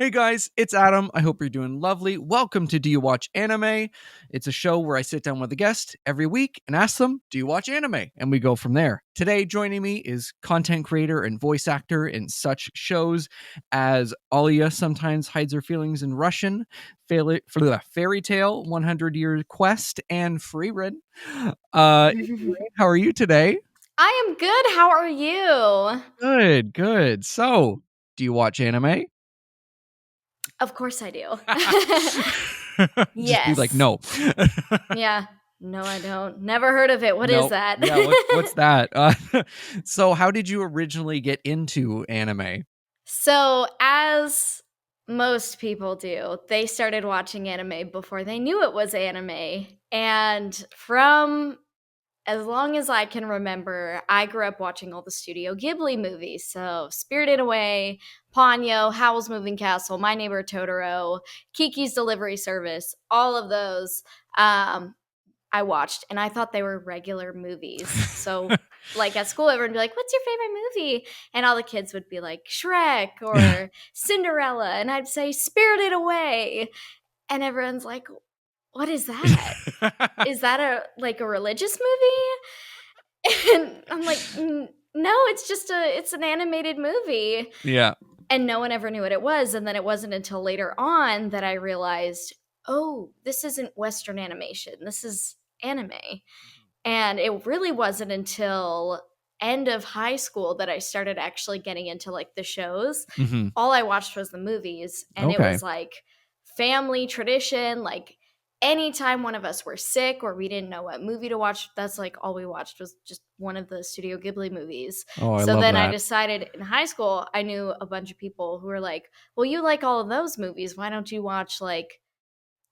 Hey guys, it's Adam. I hope you're doing lovely. Welcome to Do You Watch Anime? It's a show where I sit down with a guest every week and ask them, do you watch anime? And we go from there. Today, joining me is content creator and voice actor in such shows as Alya Sometimes Hides Her Feelings in Russian, for the Fairy Tale, 100 Year Quest, and Frieren. How are you today? I am good. How are you? Good, good. So, do you watch anime? Of course I do. Just be like, Yes. no. Yeah. No, I don't. Never heard of it. What is Nope. that? Yeah, what's that? So how did you originally get into anime? So, as most people do, they started watching anime before they knew it was anime. And from as long as I can remember, I grew up watching all the Studio Ghibli movies. So, Spirited Away, Ponyo, Howl's Moving Castle, My Neighbor Totoro, Kiki's Delivery Service, all of those I watched, and I thought they were regular movies. So, like at school, everyone would be like, "What's your favorite movie?" And all the kids would be like, "Shrek" or "Cinderella," and I'd say "Spirited Away," and everyone's like, "What is that? Is that a religious movie?" And I'm like, "No, it's an animated movie." Yeah. And no one ever knew what it was. And then it wasn't until later on that I realized, oh, this isn't Western animation. This is anime. And it really wasn't until end of high school that I started actually getting into like the shows. Mm-hmm. All I watched was the movies, and it Okay. was like family tradition. Like anytime one of us were sick or we didn't know what movie to watch, that's like all we watched was just one of the Studio Ghibli movies. Oh, I So love then I that. decided in high school, I knew a bunch of people who were like, well, you like all of those movies. Why don't you watch like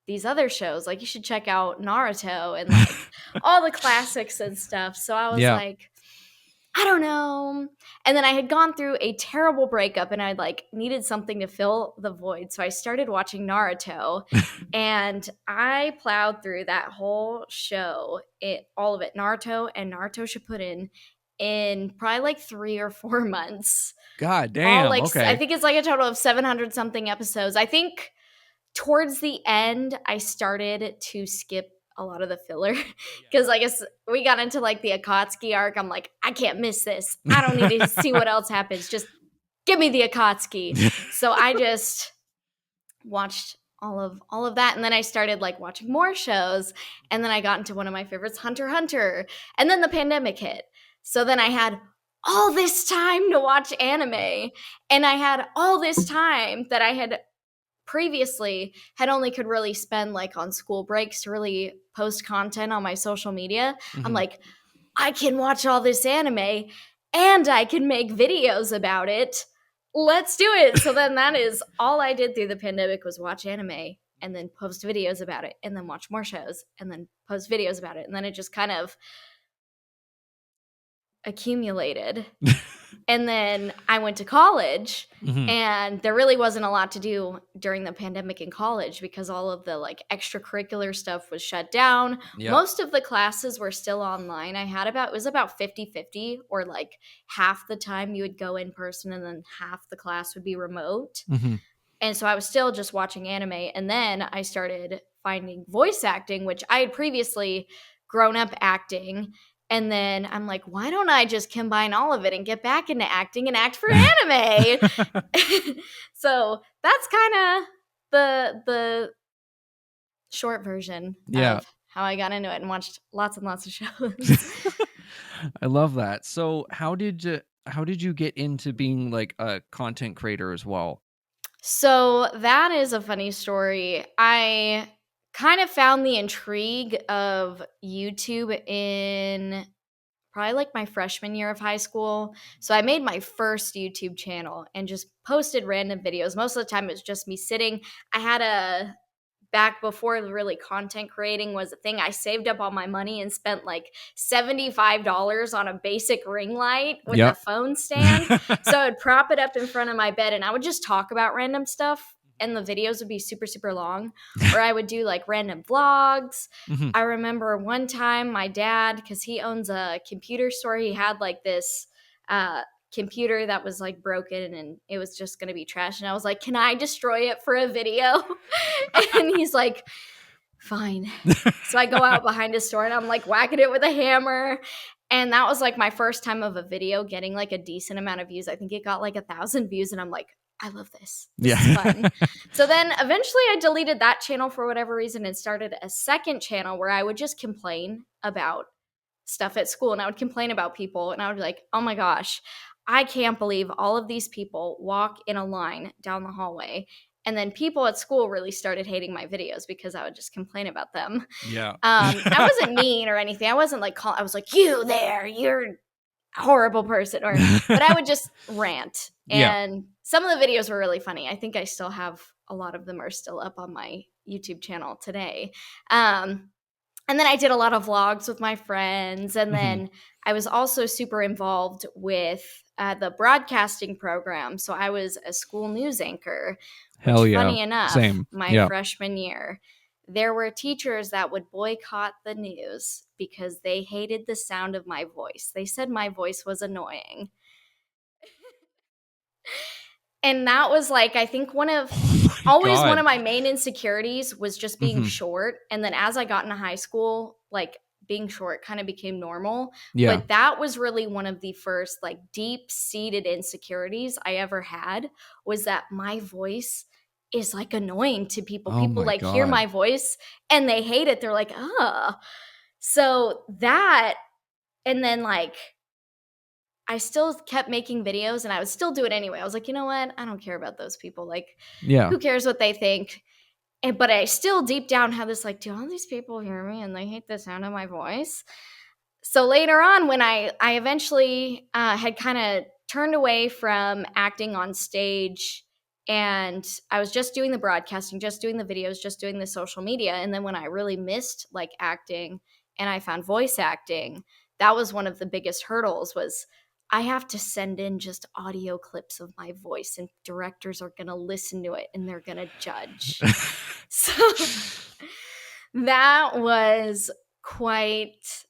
these other shows? Like you should check out Naruto and like all the classics and stuff. So I was Yeah. like, I don't know. And then I had gone through a terrible breakup and I like needed something to fill the void. So I started watching Naruto and I plowed through that whole show, all of it, Naruto and Naruto Shippuden, in probably like 3 or 4 months. God All damn. like I Okay. think it's like a total of 700 something episodes. I think towards the end I started to skip a lot of the filler because I guess we got into like the Akatsuki arc. I'm like, I can't miss this. I don't need to see what else happens. Just give me the Akatsuki. So I just watched all of that, and then I started like watching more shows, and then I got into one of my favorites, Hunter x Hunter, and then the pandemic hit. So then I had all this time to watch anime, and I had all this time that I had previously had only could really spend like on school breaks to really post content on my social media. Mm-hmm. I'm like, I can watch all this anime and I can make videos about it. Let's do it. So then that is all I did through the pandemic was watch anime and then post videos about it and then watch more shows and then post videos about it. And then it just kind of accumulated. And then I went to college, Mm-hmm. and there really wasn't a lot to do during the pandemic in college because all of the like extracurricular stuff was shut down. Yep. Most of the classes were still online. It was about 50-50, or like half the time you would go in person and then half the class would be remote. Mm-hmm. And so I was still just watching anime. And then I started finding voice acting, which I had previously grown up acting. And then I'm like, why don't I just combine all of it and get back into acting and act for anime? So that's kind of the short version of how I got into it and watched lots and lots of shows. I love that. So how did you get into being like a content creator as well? So that is a funny story. I kind of found the intrigue of YouTube in probably like my freshman year of high school. So I made my first YouTube channel and just posted random videos. Most of the time it was just me sitting. I had back before really content creating was a thing, I saved up all my money and spent like $75 on a basic ring light with a phone stand. So I would prop it up in front of my bed and I would just talk about random stuff. And the videos would be super, super long. Or I would do like random vlogs. Mm-hmm. I remember one time my dad, because he owns a computer store, he had like this computer that was like broken and it was just going to be trash. And I was like, can I destroy it for a video? And he's like, fine. So I go out behind his store and I'm like whacking it with a hammer. And that was like my first time of a video getting like a decent amount of views. I think it got like 1,000 views and I'm like, I love this. This is fun. So then eventually I deleted that channel for whatever reason and started a second channel where I would just complain about stuff at school and I would complain about people and I would be like, oh my gosh, I can't believe all of these people walk in a line down the hallway. And then people at school really started hating my videos because I would just complain about them. Yeah. I wasn't mean or anything. I wasn't like, I was like, you there, you're a horrible person. But I would just rant. And some of the videos were really funny. I think I still have a lot of them are still up on my YouTube channel today. And then I did a lot of vlogs with my friends. And then I was also super involved with the broadcasting program. So I was a school news anchor. Hell yeah. Funny enough, Same. my freshman year, there were teachers that would boycott the news because they hated the sound of my voice. They said my voice was annoying. And that was like, I think one of my main insecurities was just being short. And then as I got into high school, like being short kind of became normal. Yeah. But that was really one of the first like deep-seated insecurities I ever had, was that my voice is like annoying to people. People like hear my voice and they hate it. They're like, so that, and then like, I still kept making videos and I would still do it anyway. I was like, you know what? I don't care about those people. Like, who cares what they think? But I still deep down had this like, do all these people hear me and they hate the sound of my voice? So later on, when I eventually had kind of turned away from acting on stage and I was just doing the broadcasting, just doing the videos, just doing the social media. And then when I really missed like acting and I found voice acting, that was one of the biggest hurdles, was I have to send in just audio clips of my voice and directors are going to listen to it and they're going to judge. So that was quite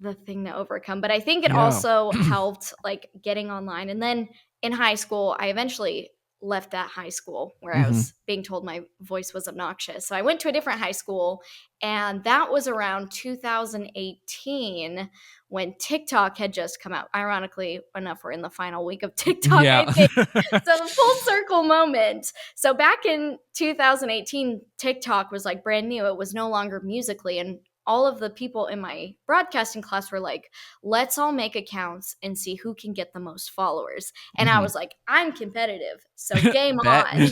the thing to overcome. But I think it also helped like getting online. And then in high school, I eventually left that high school where I was being told my voice was obnoxious. So I went to a different high school, and that was around 2018 when TikTok had just come out. Ironically enough, we're in the final week of TikTok, I think. So the full circle moment. So back in 2018, TikTok was like brand new. It was no longer Musical.ly, and all of the people in my broadcasting class were like, let's all make accounts and see who can get the most followers. And I was like, I'm competitive, so game on.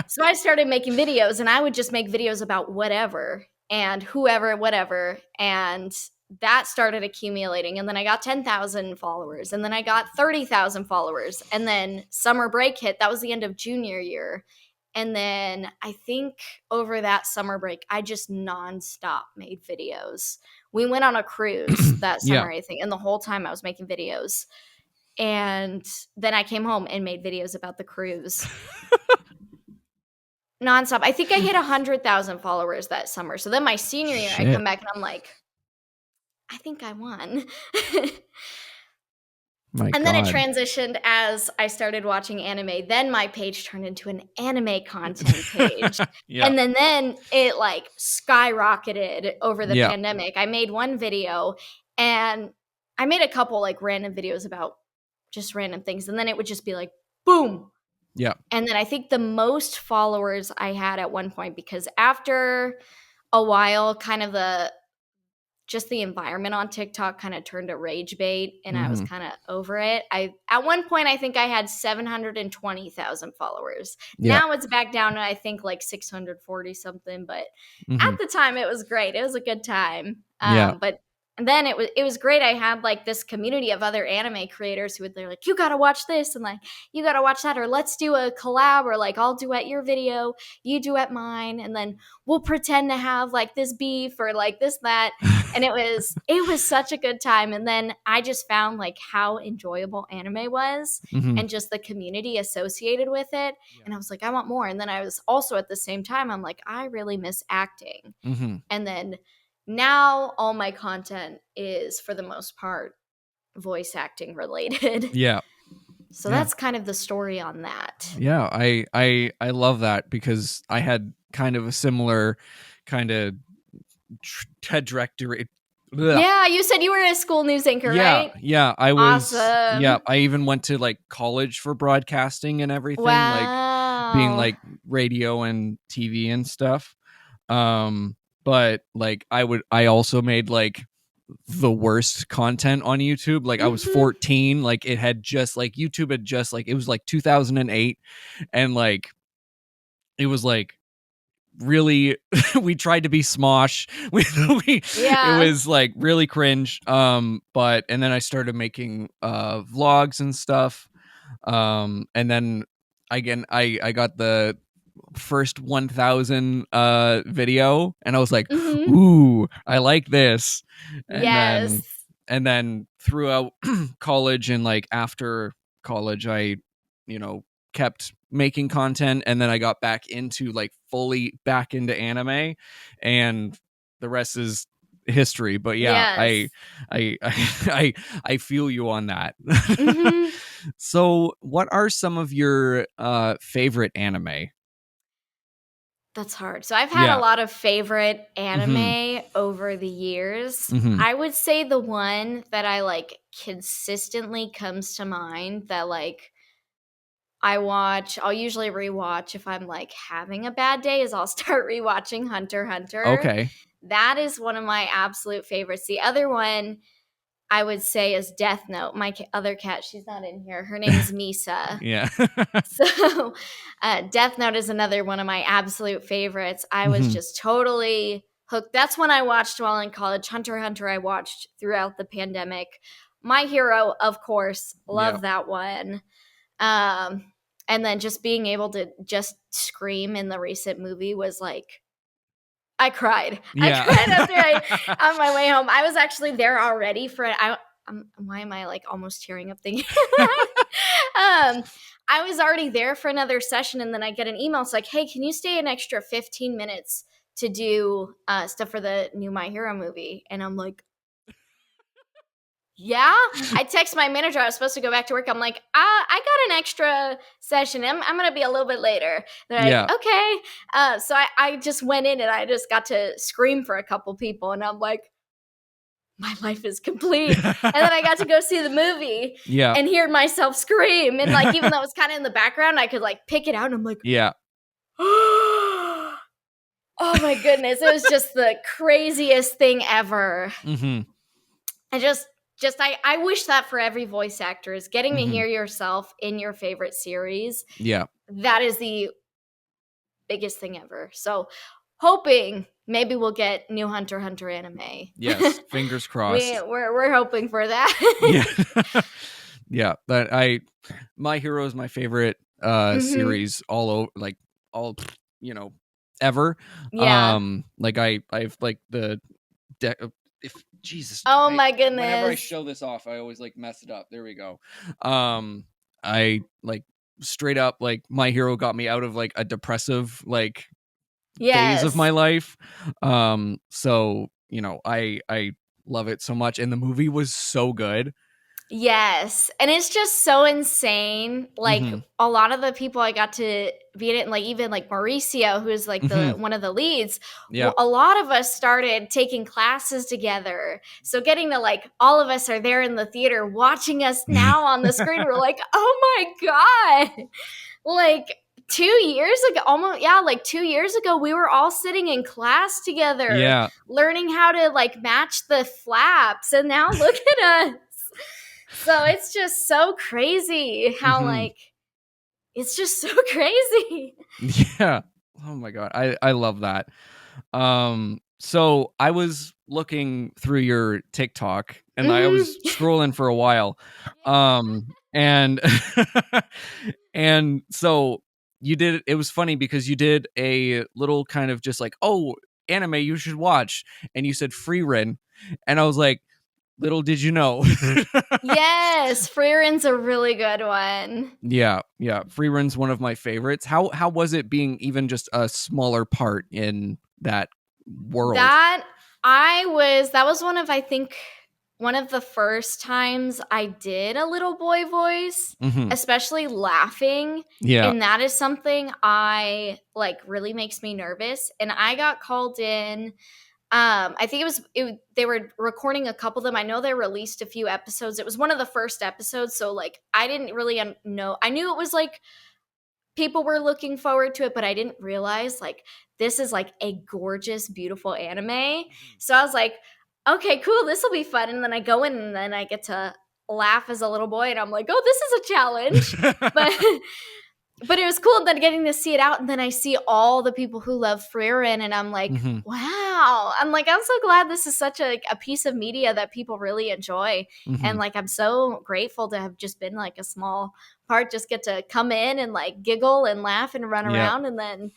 So I started making videos, and I would just make videos about whatever and whoever, whatever. And that started accumulating. And then I got 10,000 followers, and then I got 30,000 followers. And then summer break hit. That was the end of junior year. And then I think over that summer break, I just nonstop made videos. We went on a cruise that summer, I think, and the whole time I was making videos. And then I came home and made videos about the cruise. Nonstop. I think I hit 100,000 followers that summer. So then my senior year, I come back and I'm like, I think I won. Then it transitioned as I started watching anime. Then my page turned into an anime content page. And then it like skyrocketed over the pandemic. I made one video, and I made a couple like random videos about just random things. And then it would just be like, boom. Yeah. And then I think the most followers I had at one point, because after a while, kind of the environment on TikTok kind of turned to rage bait, and I was kind of over it. At one point, I think I had 720,000 followers. Now it's back down to, I think, like 640 something. But at the time, it was great. It was a good time. But then it was great. I had like this community of other anime creators who they're like, you got to watch this, and like, you got to watch that, or let's do a collab, or like, I'll duet your video, you duet mine, and then we'll pretend to have like this beef or like this, that. And it was such a good time. And then I just found like how enjoyable anime was and just the community associated with it. And I was like, I want more. And then I was also at the same time, I'm like, I really miss acting. And then now all my content is, for the most part, voice acting related. So Yeah. that's kind of the story on that. Yeah, I love that because I had kind of a similar kind of trajectory. Ugh. Yeah, you said you were a school news anchor, right? Yeah, I was. Yeah, Awesome. I even went to like college for broadcasting and everything, like being Wow. like radio and TV and stuff. But like I also made like the worst content on YouTube. Like I was Mhm. 14, like it had just like YouTube had just like it was like 2008 and like it was like really we tried to be smosh. It Yeah. was like really cringe. But and then I started making vlogs and stuff. And then again I got the first 1000 video and I was like, Mhm. ooh, I like this. And Yes. then throughout college and like after college I kept making content, and then I got back into like fully back into anime, and the rest is history. But yeah, Yes. I feel you on that. Mhm. So what are some of your favorite anime? That's hard. So I've had a Yeah. lot of favorite Mm-hmm. anime over the years. Mm-hmm. I would say the one that I like consistently comes to mind that like I'll usually rewatch if I'm like having a bad day is I'll start rewatching Hunter x Hunter. Okay. That is one of my absolute favorites. The other one I would say is Death Note. My other cat, she's not in here. Her name's Misa. Yeah. So, Death Note is another one of my absolute favorites. I was Mm-hmm. just totally hooked. That's when I watched while in college. Hunter x Hunter, I watched throughout the pandemic. My Hero, of course, Yeah. love that one. And then just being able to just scream in the recent movie was like, I cried. I Yeah. cried on my way home. I was actually there already for why am I like almost tearing up thinking? I was already there for another session, and then I get an email. It's like, hey, can you stay an extra 15 minutes to do stuff for the new My Hero movie? And I'm like, yeah. I text my manager. I was supposed to go back to work. I'm like, I got an extra session. I'm going to be a little bit later. They're like, Yeah. okay. So I just went in and I just got to scream for a couple people. And I'm like, my life is complete. And then I got to go see the movie Yeah. and hear myself scream. And like, even though it was kind of in the background, I could like pick it out. And I'm like, Yeah. oh my goodness. It was just the craziest thing ever. Mm-hmm. I wish that for every voice actor is getting to Mm-hmm. hear yourself in your favorite series. Yeah. That is the biggest thing ever. So hoping maybe we'll get new Hunter x Hunter anime. Yes. Fingers crossed. We're hoping for that. Yeah. Yeah. But My Hero is my favorite series all over, like all ever. Yeah. Like I've like the if Jesus. Oh my Whenever I goodness. show this off, I always like mess it up. There we go. I like straight up like My Hero got me out of like a depressive like phase of Yes. my life. So I love it so much, and the movie was so good. Yes. And it's just so insane. Like Mhm. a lot of the people I got to be in it, like even like Mauricio, who's like the one of the leads, Yeah. a lot of us started taking classes together. So getting to like all of us are there in the theater watching us now on the screen. We're like, oh my God. Like 2 years ago, like 2 years ago, we were all sitting in class together, Yeah. learning how to like match the flaps. And now look at us. So it's just so crazy how like it's just so crazy. Yeah. Oh my God. I love that. So I was looking through your TikTok and I was scrolling for a while. And and so it was funny because you did a little kind of just like, oh, anime you should watch. And you said Frieren. And I was like, little did you know. Yes, Frieren's a really good one. Yeah. Freeren's one of my favorites. How was it being even just a smaller part in that world? That was one of I think one of the first times I did a little boy voice, Mhm. especially laughing. Yeah. And that is something I like really makes me nervous. And I got called in. I think they were recording a couple of them. I know they released a few episodes. It was one of the first episodes. So like, I didn't really know. I knew it was like people were looking forward to it, but I didn't realize like this is like a gorgeous, beautiful anime. So I was like, okay, cool, this will be fun. And then I go in and then I get to laugh as a little boy, and I'm like, oh, this is a challenge. But but it was cool then getting to see it out, and then I see all the people who love Frieren, and I'm like, Mhm. wow. I'm like, I'm so glad this is such a piece of media that people really enjoy. Mhm. And like, I'm so grateful to have just been like a small part, just get to come in and like giggle and laugh and run Yep. around. And then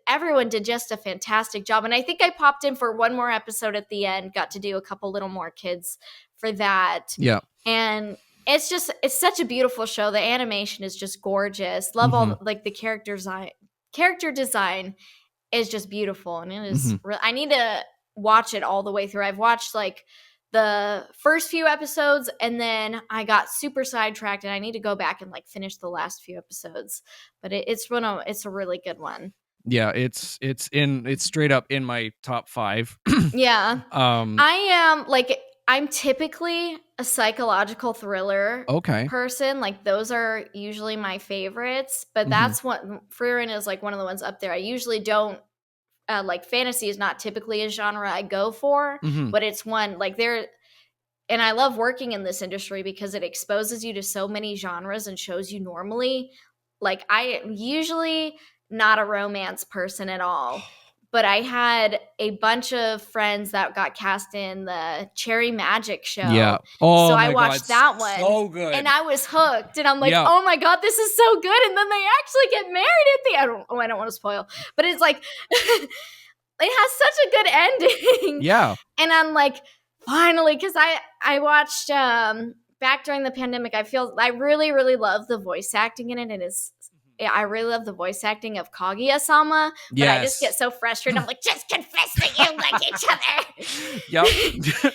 everyone did just a fantastic job. And I think I popped in for one more episode at the end, got to do a couple little more kids for that. Yeah. And it's such a beautiful show. The animation is just gorgeous. Love all like the character design is just beautiful. And it is I need to watch it all the way through. I've watched like the first few episodes, and then I got super sidetracked, and I need to go back and like finish the last few episodes. But it's a really good one. Yeah, it's straight up in my top 5. Yeah. I'm typically a psychological thriller person. Like those are usually my favorites, but that's what Frieren is like one of the ones up there. I usually don't like fantasy is not typically a genre I go for, but it's one like and I love working in this industry because it exposes you to so many genres and shows you normally. Like I am usually not a romance person at all, but I had a bunch of friends that got cast in the Cherry Magic show. Yeah. Oh, so my I watched God, that one. so good. And I was hooked. And I'm like, Yeah. oh my God, this is so good. And then they actually get married at the end. I don't want to spoil, but it's like it has such a good ending. Yeah. And I'm like, finally, because I watched back during the pandemic. I really, really love the voice acting in it. And I really love the voice acting of Kaguya-sama, but I just get so frustrated. I'm like, just confess that you like each other. Yep.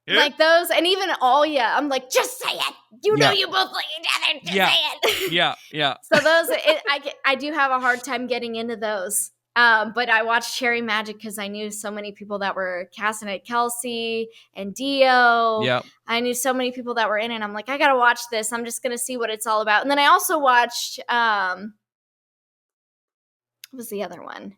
Like those, and even Alya, I'm like, just say it. You know you both like each other. Just say it. Yeah. So those, I do have a hard time getting into those. But I watched Cherry Magic because I knew so many people that were casting it. Kelsey and Dio. Yeah. I knew so many people that were in it. I'm like, I gotta watch this. I'm just gonna see what it's all about. And then I also watched what was the other one?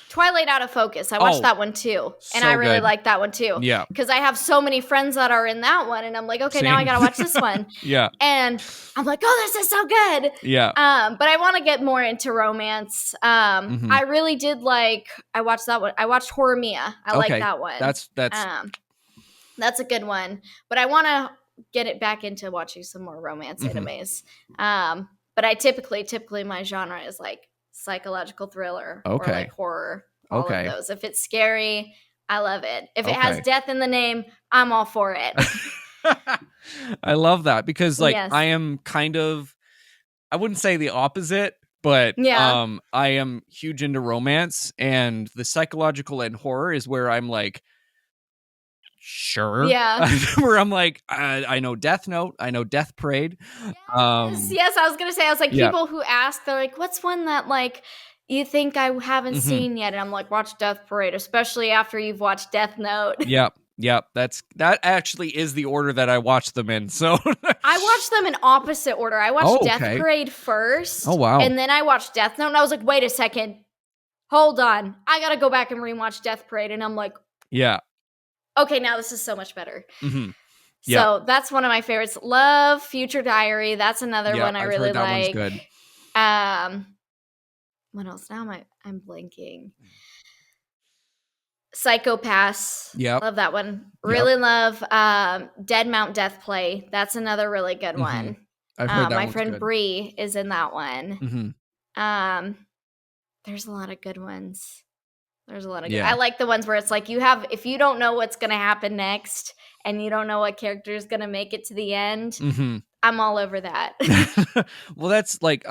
Twilight Out of Focus. I watched that one too. And so I really good. liked that one too. Yeah. Because I have so many friends that are in that one. And I'm like, okay, now I gotta watch this one. Yeah. And I'm like, oh, this is so good. Yeah. But I want to get more into romance. I really did I watched that one. I watched Horror Mia. I like that one. That's a good one. But I want to get it back into watching some more romance animes. But I typically my genre is like psychological thriller or like horror. All of those. If it's scary, I love it. If it has death in the name, I'm all for it. I love that because I am kind of, I wouldn't say the opposite, but I am huge into romance, and the psychological and horror is where I'm like, sure. Yeah. Where I'm like, I know Death Note, I know Death Parade. Yes, I was gonna say, I was like, people who ask, they're like, what's one that like you think I haven't seen yet? And I'm like, watch Death Parade, especially after you've watched Death Note. Yep. That actually is the order that I watched them in. So I watched them in opposite order. I watched Death Parade first. Oh, wow. And then I watched Death Note, and I was like, wait a second. Hold on. I gotta go back and rewatch Death Parade. And I'm like, yeah. Okay, now this is so much better. Yeah. So that's one of my favorites. Love Future Diary. That's another one I've really heard that like. One's good. What else? Now I'm blanking. Psychopaths. Yeah. Love that one. Really love Dead Mount Death Play. That's another really good one. I've heard that my one's friend good. Bree is in that one. There's a lot of good ones. I like the ones where it's like if you don't know what's going to happen next and you don't know what character is going to make it to the end, I'm all over that. Well, that's like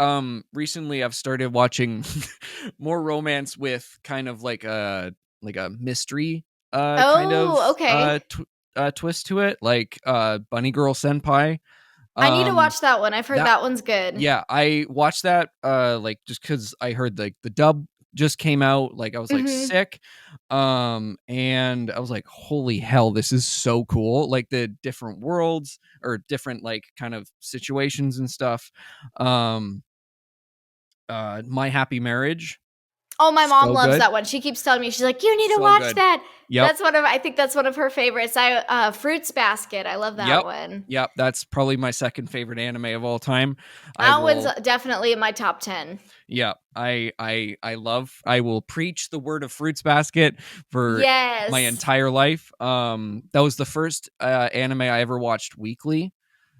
recently I've started watching more romance with kind of like a mystery kind Oh, of okay. twist to it, like Bunny Girl Senpai. I need to watch that one. I've heard that that one's good. Yeah, I watched that like just because I heard like the dub just came out. Like I was like Mhm. sick. And I was like, holy hell, this is so cool. Like the different worlds or different like kind of situations and stuff. Um My Happy Marriage. Oh, my mom So loves good. that one. She keeps telling me, she's like, "You need to So watch good. that." Yep. I think that's one of her favorites. Fruits Basket. I love that Yep. one. Yep. That's probably my second favorite anime of all time. I That one's will definitely in my top 10. Yeah, I will preach the word of Fruits Basket for my Yes. entire life. That was the first anime I ever watched weekly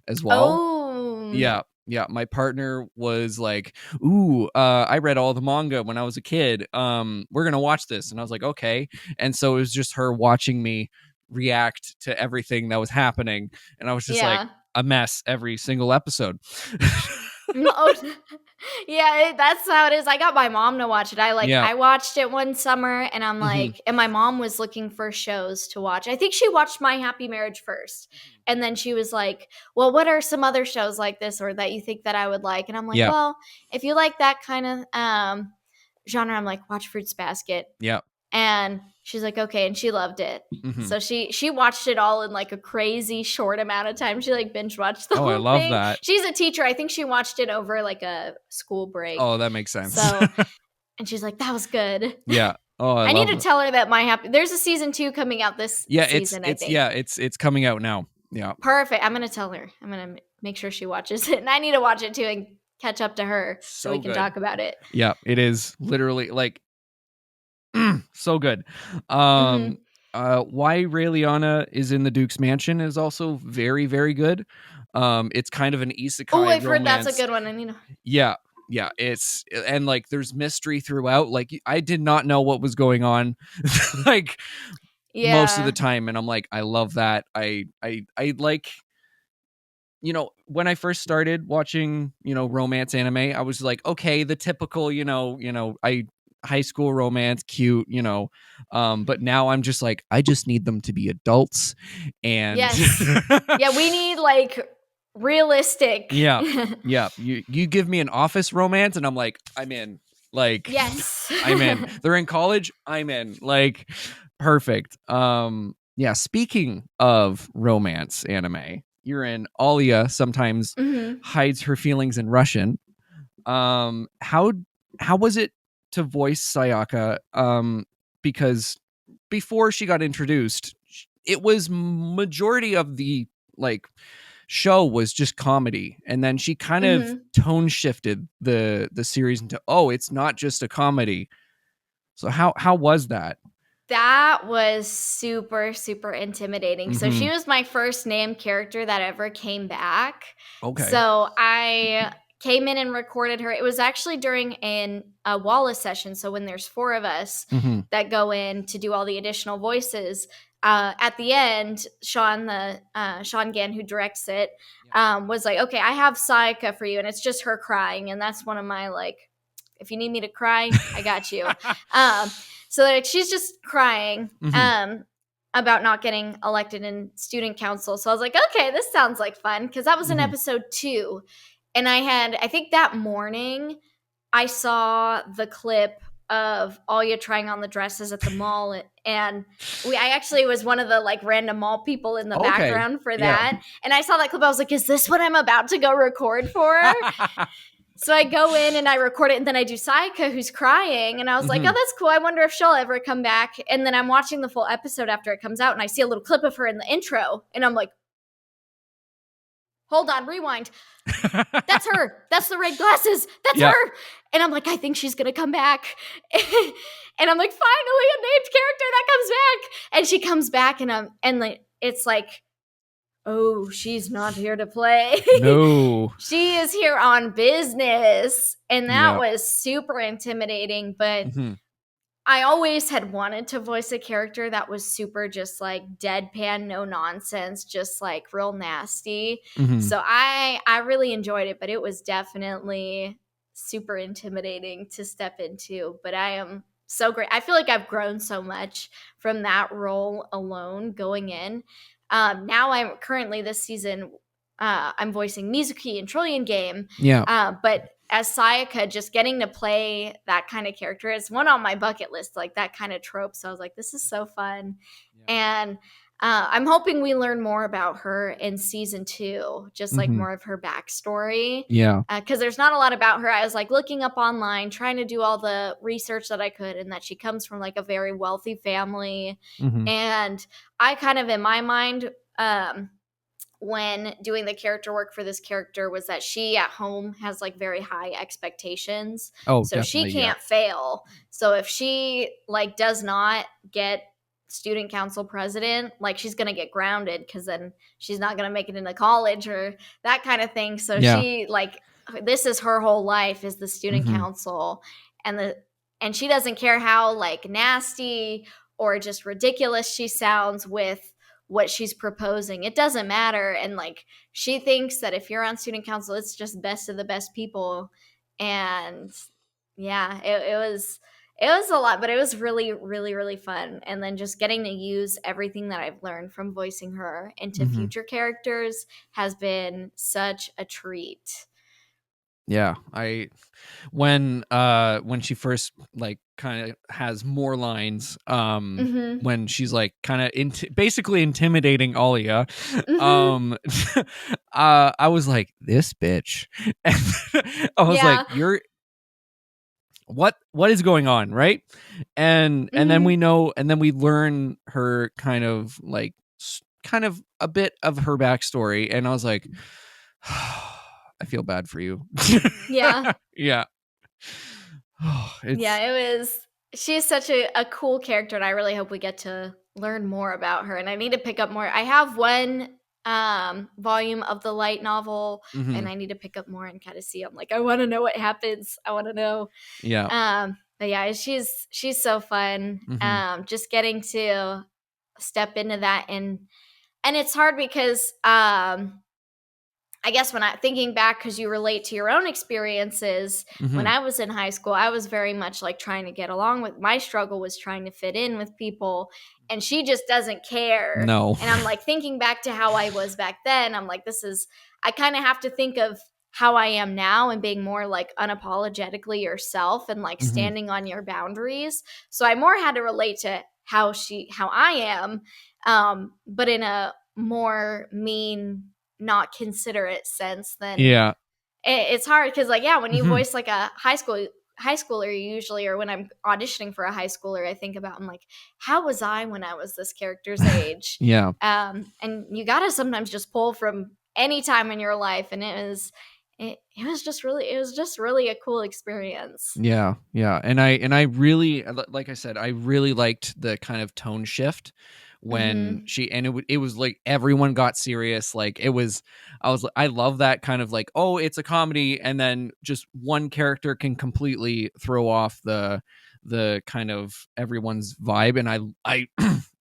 as well. Oh. Yeah, yeah. My partner was like, "Ooh, I read all the manga when I was a kid. We're gonna watch this," and I was like, "Okay." And so it was just her watching me react to everything that was happening, and I was just like Yeah. a mess every single episode. Oh, yeah, that's how it is. I got my mom to watch it. Yeah. I watched it one summer, and I'm Hmm. like, and my mom was looking for shows to watch. I think she watched My Happy Marriage first, and then she was like, "Well, what are some other shows like this, or that you think that I would like?" And I'm like, Yeah. "Well, if you like that kind of genre, I'm like, watch Fruits Basket." Yeah. And she's like, "Okay," and she loved it. Hmm. So she watched it all in like a crazy short amount of time. She like binge watched the Oh, I whole love thing. that. She's a teacher. I think she watched it over like a school break. Oh, that makes sense. So, and she's like, "That was good." Yeah. Oh, I I need love to it. tell her that there's a season 2 coming out this Yeah, season, I think. it's coming out now. Yeah. Perfect. I'm going to tell her. I'm going to make sure she watches it. And I need to watch it too and catch up to her so we So can good. talk about it. Yeah, it is literally like so good. Mhm. Why Ray Liotta is in the Duke's Mansion is also very, very good. It's kind of an Oh, isekai I've heard that's a romance. good one. I need to. Yeah, yeah. It's and like there's mystery throughout. Like I did not know what was going on, like most of the Yeah. time, and I'm like, I love that. I like when I first started watching, romance anime, I was like, okay, the typical, I high school romance, cute, but now I'm just like, I just need them to be adults and Yes. Yeah, we need like realistic. yeah. Yeah, you give me an office romance and I'm like, I'm in. Like Yes. I'm in. They're in college, I'm in. Like perfect. Yeah, speaking of romance anime, you're in Alya sometimes Mhm. hides her feelings in Russian. How was it to voice Sayaka? Because before she got introduced, it was majority of the like show was just comedy, and then she kind of Mhm. tone shifted the series into, oh, it's not just a comedy. So how was that? That was super, super intimidating. So Mm-hmm. she was my first named character that ever came back. Okay. So I came in and recorded her. It was actually during a Wallace session. So when there's 4 of us Mm-hmm. that go in to do all the additional voices, at the end, Sean Gann, who directs it, was like, "Okay, I have Sayaka for you," and it's just her crying, and that's one of my like, if you need me to cry, I got you. Um, so like she's just crying Mm-hmm. about not getting elected in student council. So I was like, okay, this sounds like fun, because that was in Mm-hmm. episode 2, and I think that morning I saw the clip of Alya trying on the dresses at the mall, and I actually was one of the like random mall people in the Okay. background for Yeah. that, and I saw that clip. I was like, is this what I'm about to go record for? So I go in and I record it, and then I do Sayaka, who's crying, and I was like, oh, Mm-hmm. that's cool. I wonder if she'll ever come back. And then I'm watching the full episode after it comes out, and I see a little clip of her in the intro, and I'm like, hold on, rewind. That's her. That's the red glasses. That's Yeah. her. And I'm like, I think she's going to come back. And I'm like, finally a named character that comes back. And she comes back, and like, it's like, oh, she's not here to play. No. She is here on business. And that Yeah. was super intimidating. But Mm-hmm. I always had wanted to voice a character that was super just like deadpan, no nonsense, just like real nasty. Mm-hmm. So I really enjoyed it, but it was definitely super intimidating to step into. But I am so great. I feel like I've grown so much from that role alone going in. Now I'm currently this season, I'm voicing Mizuki in Trillion Game. Yeah. But as Sayaka, just getting to play that kind of character is one on my bucket list, like that kind of trope. So I was like, this is so fun. Yeah. And I'm hoping we learn more about her in season 2, just like more of her backstory. Yeah. Because there's not a lot about her. I was like looking up online, trying to do all the research that I could, and that she comes from like a very wealthy family. And I kind of, in my mind, when doing the character work for this character, was that she at home has like very high expectations. Oh, so definitely, she can't fail. So if she like does not get student council president, like she's gonna get grounded, because then she's not gonna make it into college or that kind of thing. So she like, this is her whole life, is the student council. And she doesn't care how like nasty or just ridiculous she sounds with what she's proposing. It doesn't matter. And like, she thinks that if you're on student council, it's just best of the best people. And yeah, it was a lot, but it was really, really, really fun. And then just getting to use everything that I've learned from voicing her into future characters has been such a treat. Yeah, when she first like kind of has more lines, when she's like kind of basically intimidating Alya, I was like, this bitch. And I was like, you're what is going on, right? And then we know, and then we learn her kind of like a bit of her backstory, and I was like, I feel bad for you. Yeah. Yeah. Yeah, it was. She's such a cool character, and I really hope we get to learn more about her. And I need to pick up more. I have one volume of the light novel, and I need to pick up more and kind of see. I'm like, I want to know what happens. I want to know. Yeah. But yeah, she's so fun. Just getting to step into that, and it's hard because I guess when I thinking back, because you relate to your own experiences, when I was in high school, I was very much like trying to get along with, my struggle was trying to fit in with people, and she just doesn't care. No. And I'm like thinking back to how I was back then. I'm like, I kind of have to think of how I am now and being more like unapologetically yourself and like standing on your boundaries. So I more had to relate to how I am, but in a more mean, not considerate sense. Than it's hard because like, yeah, when you voice like a high schooler usually, or when I'm auditioning for a high schooler, I think about, I'm like, how was I when I was this character's age? And you gotta sometimes just pull from any time in your life, and it was just really a cool experience. Yeah. And I really, like I said, I really liked the kind of tone shift when it was like everyone got serious. Like I love that kind of like, oh, it's a comedy, and then just one character can completely throw off the kind of everyone's vibe, and I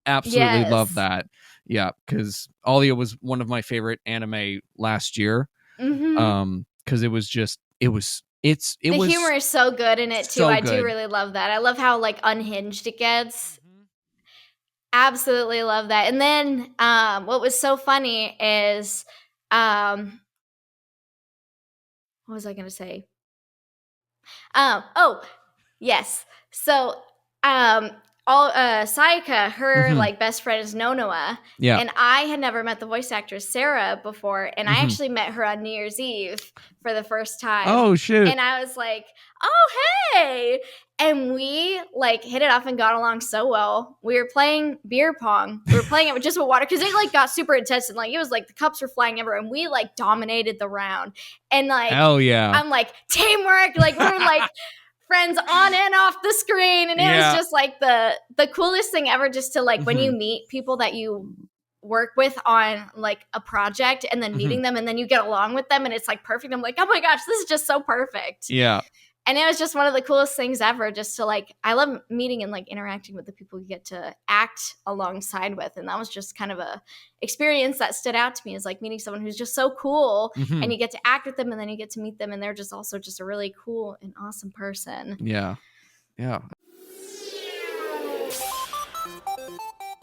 absolutely love that. Yeah, because Alya was one of my favorite anime last year. Because it was just the humor is so good in it too. So I good. do really love that. I love how like unhinged it gets. Absolutely love that. And then what was so funny is what was I going to say? Oh, yes. So Sayaka, her like best friend is Nonoa. Yeah. And I had never met the voice actress Sarah before, and I actually met her on New Year's Eve for the first time. Oh shoot. And I was like, oh hey. And we like hit it off and got along so well. We were playing beer pong. We were playing it with just with water, because it like got super intense, and like it was like the cups were flying everywhere, and we like dominated the round. And like, hell yeah. I'm like, teamwork. Like we were like friends on and off the screen, and it was just like the coolest thing ever, just to like when you meet people that you work with on like a project, and then meeting them, and then you get along with them, and it's like perfect. I'm like, oh my gosh, this is just so perfect. Yeah. And it was just one of the coolest things ever, just to like, I love meeting and like interacting with the people you get to act alongside with. And that was just kind of a experience that stood out to me, is like meeting someone who's just so cool, and you get to act with them, and then you get to meet them, and they're just also just a really cool and awesome person. Yeah.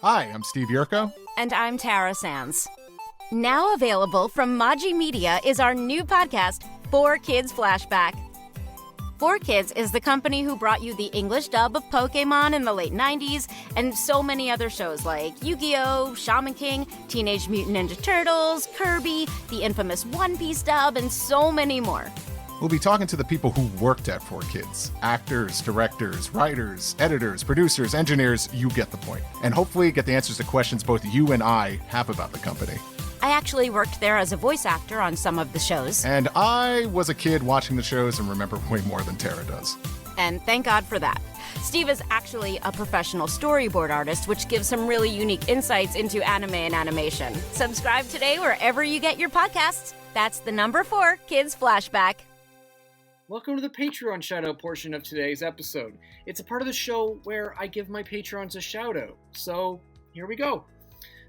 Hi, I'm Steve Yurko. And I'm Tara Sands. Now available from Maji Media is our new podcast, 4Kids Flashback. 4Kids is the company who brought you the English dub of Pokemon in the late 90s and so many other shows like Yu-Gi-Oh!, Shaman King, Teenage Mutant Ninja Turtles, Kirby, the infamous One Piece dub, and so many more. We'll be talking to the people who worked at 4Kids. Actors, directors, writers, editors, producers, engineers, you get the point. And hopefully get the answers to questions both you and I have about the company. I actually worked there as a voice actor on some of the shows. And I was a kid watching the shows and remember way more than Tara does. And thank God for that. Steve is actually a professional storyboard artist, which gives some really unique insights into anime and animation. Subscribe today wherever you get your podcasts. That's the number 4 Kids Flashback. Welcome to the Patreon shout-out portion of today's episode. It's a part of the show where I give my Patrons a shout-out. So, here we go.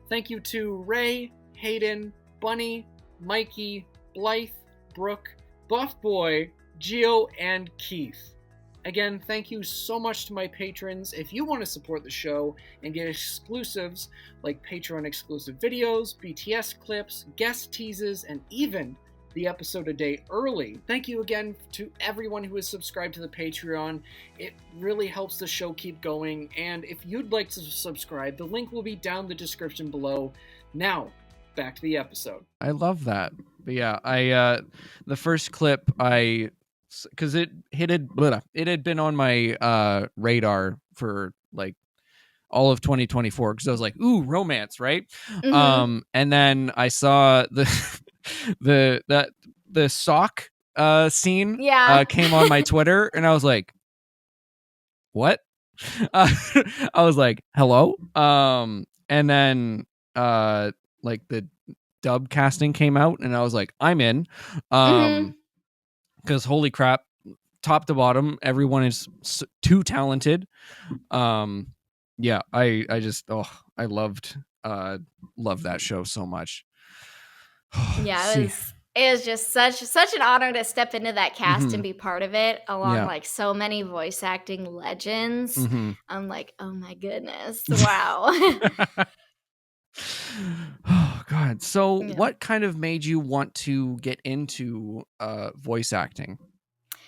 Thank you to Ray, Hayden, Bunny, Mikey, Blythe, Brooke, Buff Boy, Gio, and Keith. Again, thank you so much to my patrons. If you want to support the show and get exclusives like Patreon-exclusive videos, BTS clips, guest teases, and even the episode a day early. Thank you again to everyone who has subscribed to the Patreon. It really helps the show keep going, and if you'd like to subscribe, the link will be down the description below. Now, back to the episode. I love that. But yeah, the first clip, because it had been on my radar for like all of 2024, because I was like, ooh, romance, right? Mm-hmm. And then I saw the sock scene came on my Twitter, and I was like, what? I was like, hello? And then like the dub casting came out, and I was like, I'm in. Because holy crap, top to bottom, everyone is too talented. Yeah, I just I loved that show so much. Yeah, it was just such an honor to step into that cast and be part of it, along like so many voice acting legends. I'm like, oh my goodness, wow. Oh God! So, what kind of made you want to get into voice acting?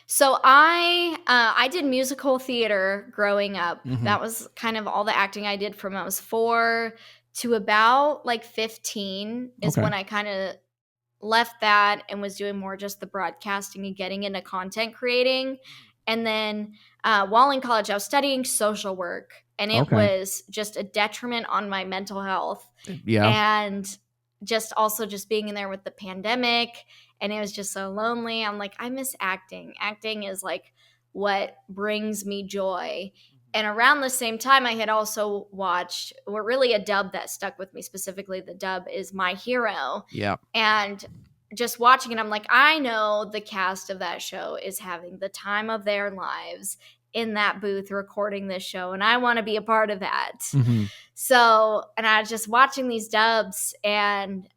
So I did musical theater growing up. That was kind of all the acting I did from I was 4 to about like 15 is when I kind of left that and was doing more just the broadcasting and getting into content creating. And then while in college, I was studying social work, and it was just a detriment on my mental health. Yeah. And just also just being in there with the pandemic, and it was just so lonely. I'm like, I miss acting. Acting is like what brings me joy. And around the same time, I had also watched, really a dub that stuck with me specifically. The dub is My Hero. Yeah. And just watching it, I'm like, I know the cast of that show is having the time of their lives in that booth recording this show, and I want to be a part of that. So, and I was just watching these dubs and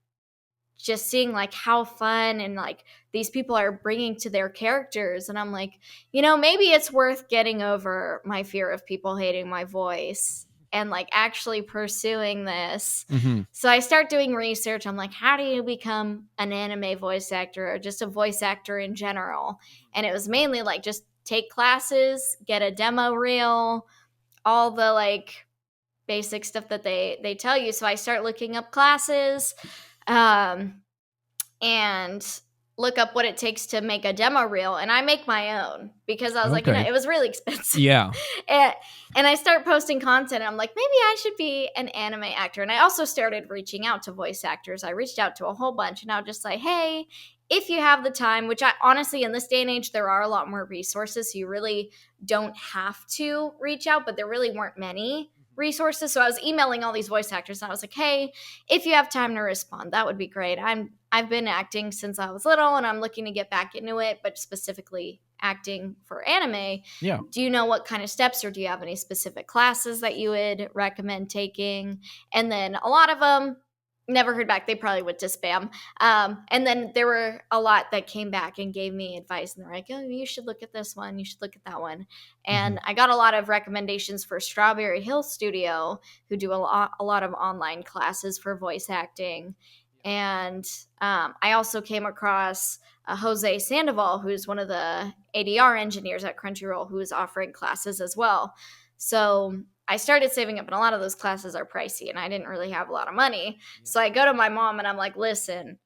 just seeing like how fun and like these people are bringing to their characters. And I'm like, maybe it's worth getting over my fear of people hating my voice and like actually pursuing this. So I start doing research. I'm like, how do you become an anime voice actor or just a voice actor in general? And it was mainly like just take classes, get a demo reel, all the like basic stuff that they tell you. So I start looking up classes and look up what it takes to make a demo reel, and I make my own because I was like, it was really expensive. Yeah. And I start posting content, and I'm like, maybe I should be an anime actor. And I also started reaching out to voice actors. I reached out to a whole bunch, and I would just say, hey, if you have the time, which I honestly, in this day and age, there are a lot more resources, so you really don't have to reach out, but there really weren't many resources. So I was emailing all these voice actors, and I was like, hey, if you have time to respond, that would be great. I've been acting since I was little, and I'm looking to get back into it, but specifically acting for anime. Yeah. Do you know what kind of steps, or do you have any specific classes that you would recommend taking? And then a lot of them never heard back. They probably went to spam. And then there were a lot that came back and gave me advice, and they're like, oh, you should look at this one. You should look at that one. And I got a lot of recommendations for Strawberry Hill Studio, who do a lot of online classes for voice acting. And I also came across Jose Sandoval, who's one of the ADR engineers at Crunchyroll, who is offering classes as well. So I started saving up, and a lot of those classes are pricey, and I didn't really have a lot of money. So I go to my mom, and I'm like, listen,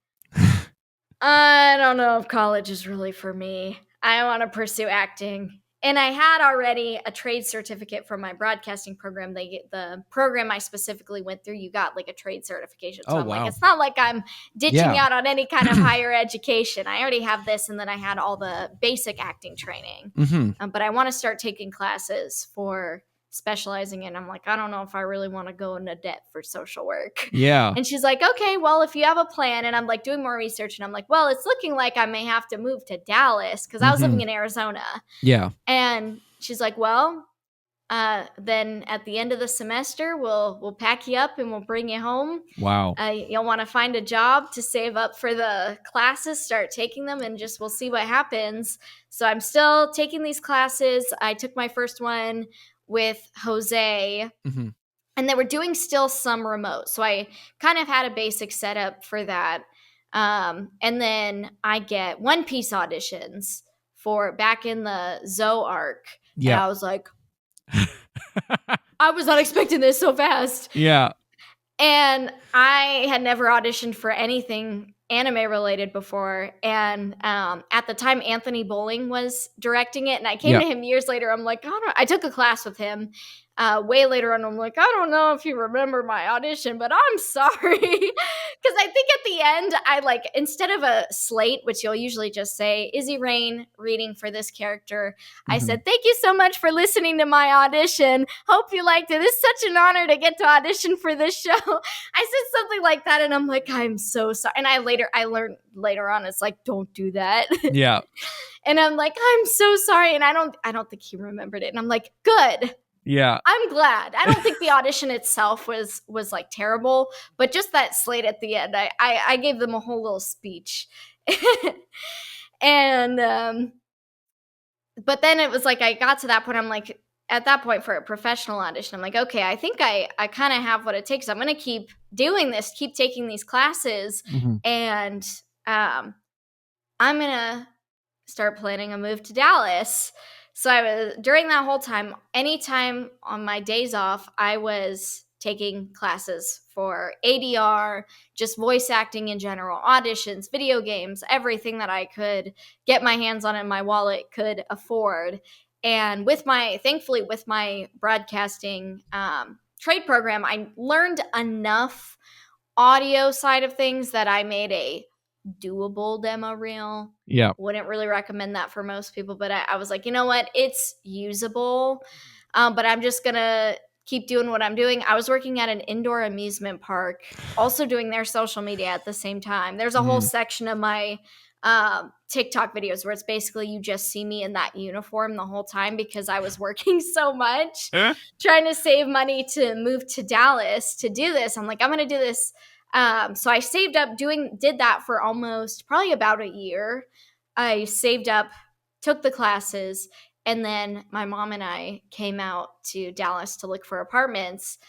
I don't know if college is really for me. I want to pursue acting. And I had already a trade certificate from my broadcasting program. The program I specifically went through, you got like a trade certification. So I'm like, it's not like I'm ditching out on any kind of higher education. I already have this, and then I had all the basic acting training. But I want to start taking classes for specializing in. I'm like, I don't know if I really want to go into debt for social work. Yeah. And she's like, okay, well, if you have a plan. And I'm like doing more research, and I'm like, well, it's looking like I may have to move to Dallas because I was living in Arizona. Yeah. And she's like, well, then at the end of the semester, we'll pack you up and we'll bring you home. Wow. You'll want to find a job to save up for the classes, start taking them, and just we'll see what happens. So I'm still taking these classes. I took my first one with Jose, and they were doing still some remote. So I kind of had a basic setup for that. And then I get One Piece auditions for back in the Zoe arc. Yeah. And I was like, I was not expecting this so fast. Yeah. And I had never auditioned for anything anime related before. And at the time, Anthony Bowling was directing it. And I came to him years later. I'm like, I took a class with him way later on. I'm like, I don't know if you remember my audition, but I'm sorry. Because I think at the end, I like, instead of a slate, which you'll usually just say, Izzi Raine reading for this character, I said, thank you so much for listening to my audition. Hope you liked it. It's such an honor to get to audition for this show. I said something like that, and I'm like, I'm so sorry. And I learned later on, it's like, don't do that. Yeah. And I'm like, I'm so sorry. And I don't think he remembered it. And I'm like, good. Yeah. I'm glad. I don't think the audition itself was like terrible, but just that slate at the end, I gave them a whole little speech. And but then it was like I got to that point, I'm like, at that point for a professional audition, I'm like, okay, I think I kind of have what it takes. I'm going to keep doing this, keep taking these classes, and I'm going to start planning a move to Dallas. So I was, during that whole time, anytime on my days off, I was taking classes for ADR, just voice acting in general, auditions, video games, everything that I could get my hands on and my wallet could afford. And thankfully with my broadcasting trade program, I learned enough audio side of things that I made a doable demo reel. Yeah. Wouldn't really recommend that for most people, but I was like, you know what? It's usable, but I'm just going to keep doing what I'm doing. I was working at an indoor amusement park, also doing their social media at the same time. There's a whole section of my TikTok videos where it's basically you just see me in that uniform the whole time because I was working so much trying to save money to move to Dallas to do this. I'm like, I'm going to do this. So I saved up, did that for probably about a year. I saved up, took the classes, and then my mom and I came out to Dallas to look for apartments.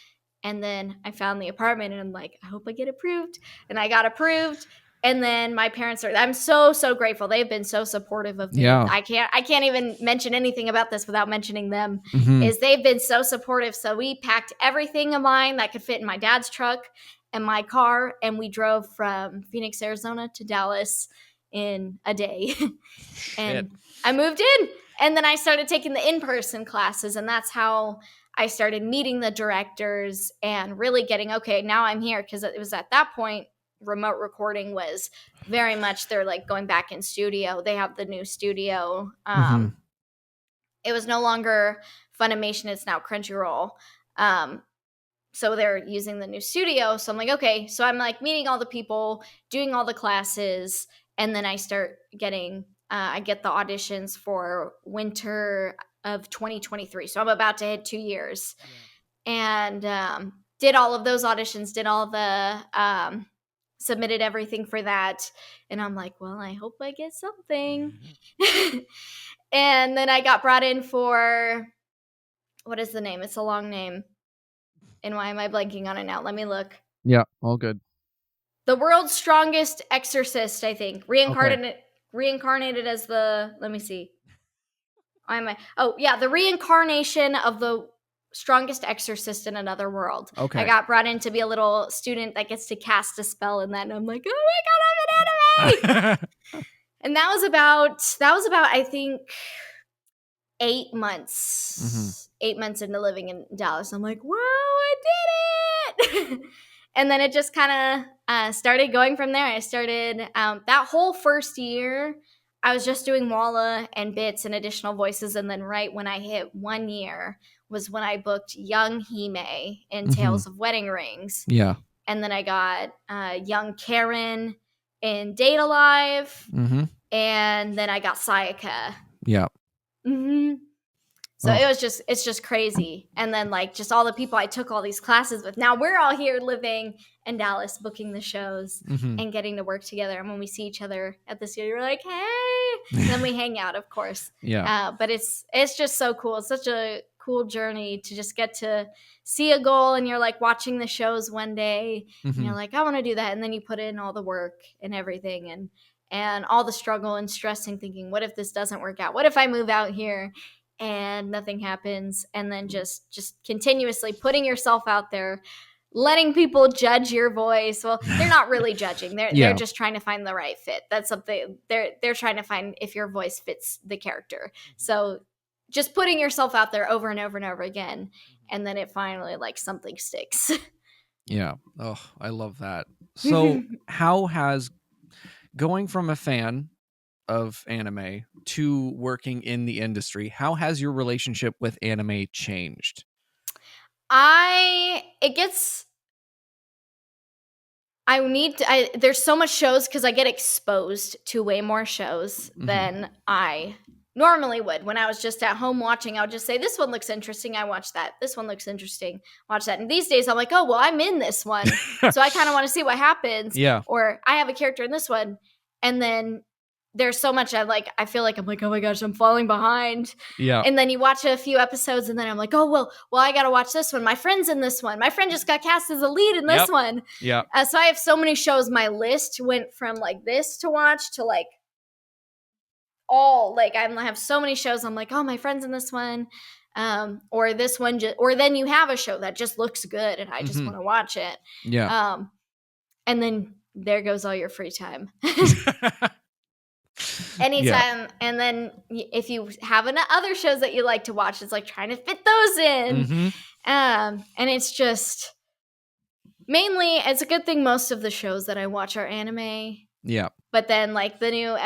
And then I found the apartment, and I'm like, I hope I get approved. And I got approved. And then my parents I'm so, so grateful. They've been so supportive of me. Yeah. I can't even mention anything about this without mentioning them, is they've been so supportive. So we packed everything of mine that could fit in my dad's truck and my car, and we drove from Phoenix, Arizona to Dallas in a day. And I moved in, and then I started taking the in-person classes, and that's how I started meeting the directors and really getting, okay, now I'm here, because it was at that point, remote recording was very much, they're like going back in studio. They have the new studio. It was no longer Funimation, it's now Crunchyroll. So they're using the new studio. So I'm like, okay. So I'm like meeting all the people, doing all the classes. And then I start getting, I get the auditions for winter of 2023. So I'm about to hit 2 years. And did all of those auditions, did all the submitted everything for that, and I'm like, well, I hope I get something. And then I got brought in for, what is the name? It's a long name. And why am I blanking on it now? Let me look. Yeah, all good. The World's Strongest Exorcist, I think. Reincarnated as the, let me see. Why am I? Oh, yeah, the reincarnation of the strongest exorcist in another world. Okay. I got brought in to be a little student that gets to cast a spell in that, and I'm like, oh my god, I'm an anime! And that was about I think 8 months. 8 months into living in Dallas. I'm like, whoa, I did it! And then it just kind of started going from there. I started that whole first year, I was just doing Walla and bits and additional voices. And then right when I hit 1 year was when I booked young Hime in Tales of Wedding Rings. Yeah. And then I got young Karen in Date Alive. And then I got Sayaka. Yeah. So it's just crazy. And then like just all the people I took all these classes with. Now we're all here living in Dallas, booking the shows and getting to work together. And when we see each other at the studio, we're like, hey, and then we hang out, of course. Yeah. But it's just so cool. It's such a cool journey to just get to see a goal, and you're like watching the shows one day and you're like, I want to do that. And then you put in all the work and everything and all the struggle and stress and thinking, what if this doesn't work out? What if I move out here and nothing happens? And then just continuously putting yourself out there, letting people judge your voice. Well, they're not really judging. They're just trying to find the right fit. That's something they're trying to find if your voice fits the character. So just putting yourself out there over and over and over again. And then it finally like something sticks. Yeah. Oh, I love that. So how has going from a fan of anime to working in the industry, how has your relationship with anime changed? There's so much shows because I get exposed to way more shows than I normally would. When I was just at home watching, I would just say, this one looks interesting, I watch that. This one looks interesting, watch that. And these days I'm like, oh, well, I'm in this one. So I kind of want to see what happens. Yeah. Or I have a character in this one. And then there's so much I feel like I'm like, oh my gosh, I'm falling behind. Yeah. And then you watch a few episodes and then I'm like, oh, well, I got to watch this one. My friend's in this one. My friend just got cast as a lead in this one. Yeah. So I have so many shows. My list went from like this to watch to like all, like I have so many shows. I'm like, oh, my friend's in this one. Or this one, or then you have a show that just looks good and I just want to watch it. Yeah. And then there goes all your free time. Anytime. Yeah. And then if you have other shows that you like to watch, it's like trying to fit those in. And it's just mainly, it's a good thing most of the shows that I watch are anime. Yeah. But then like the new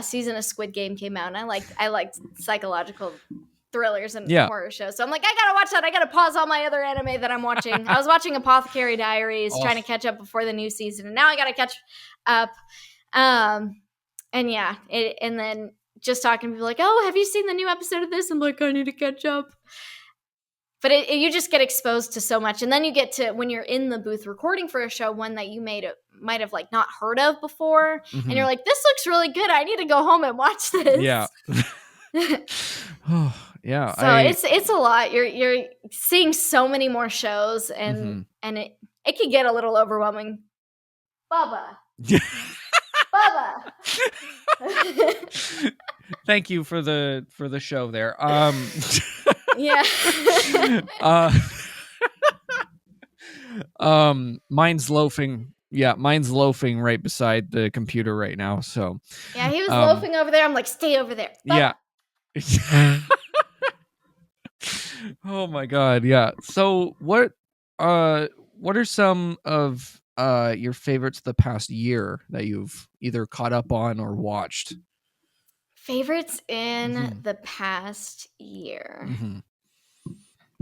season of Squid Game came out, and I liked psychological thrillers and horror shows. So I'm like, I gotta watch that. I gotta pause all my other anime that I'm watching. I was watching Apothecary Diaries, trying to catch up before the new season, and now I gotta catch up. And yeah, and then just talking to people like, oh, have you seen the new episode of this? I'm like, I need to catch up. But you just get exposed to so much. And then you get to, when you're in the booth recording for a show, one that you might have like not heard of before. And you're like, this looks really good. I need to go home and watch this. Yeah. Oh, yeah. So it's a lot. You're seeing so many more shows, and it can get a little overwhelming. Bubba. Bubba. Thank you for the show there. Yeah. Mine's loafing. Yeah, mine's loafing right beside the computer right now. So yeah, he was loafing over there. I'm like, stay over there. Bubba. Yeah. Oh my god. Yeah. So what are some of your favorites of the past year that you've either caught up on or watched? Favorites in the past year.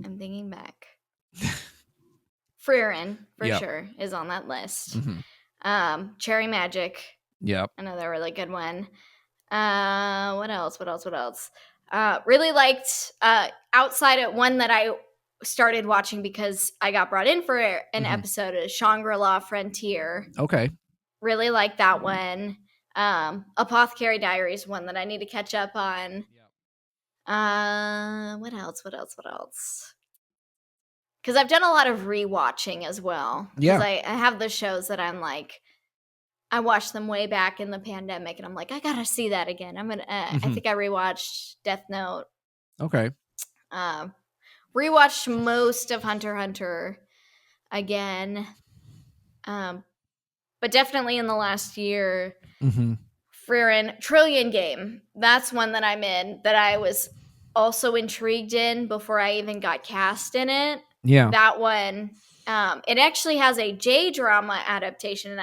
I'm thinking back. Frieren, for sure, is on that list. Cherry Magic. Yep. Another really good one. What else? Really liked outside of one that I started watching because I got brought in for an episode of Shangri-La Frontier. Okay. Really like that one. Apothecary Diaries, one that I need to catch up on. What else? Because I've done a lot of rewatching as well. Because I have the shows that I'm like, I watched them way back in the pandemic, and I'm like, I gotta see that again. I'm gonna. I think I rewatched Death Note. Okay. Rewatched most of Hunter x Hunter again. But definitely in the last year, Frieren Trillion Game. That's one that I'm in that I was also intrigued in before I even got cast in it. Yeah. That one, it actually has a J-drama adaptation, and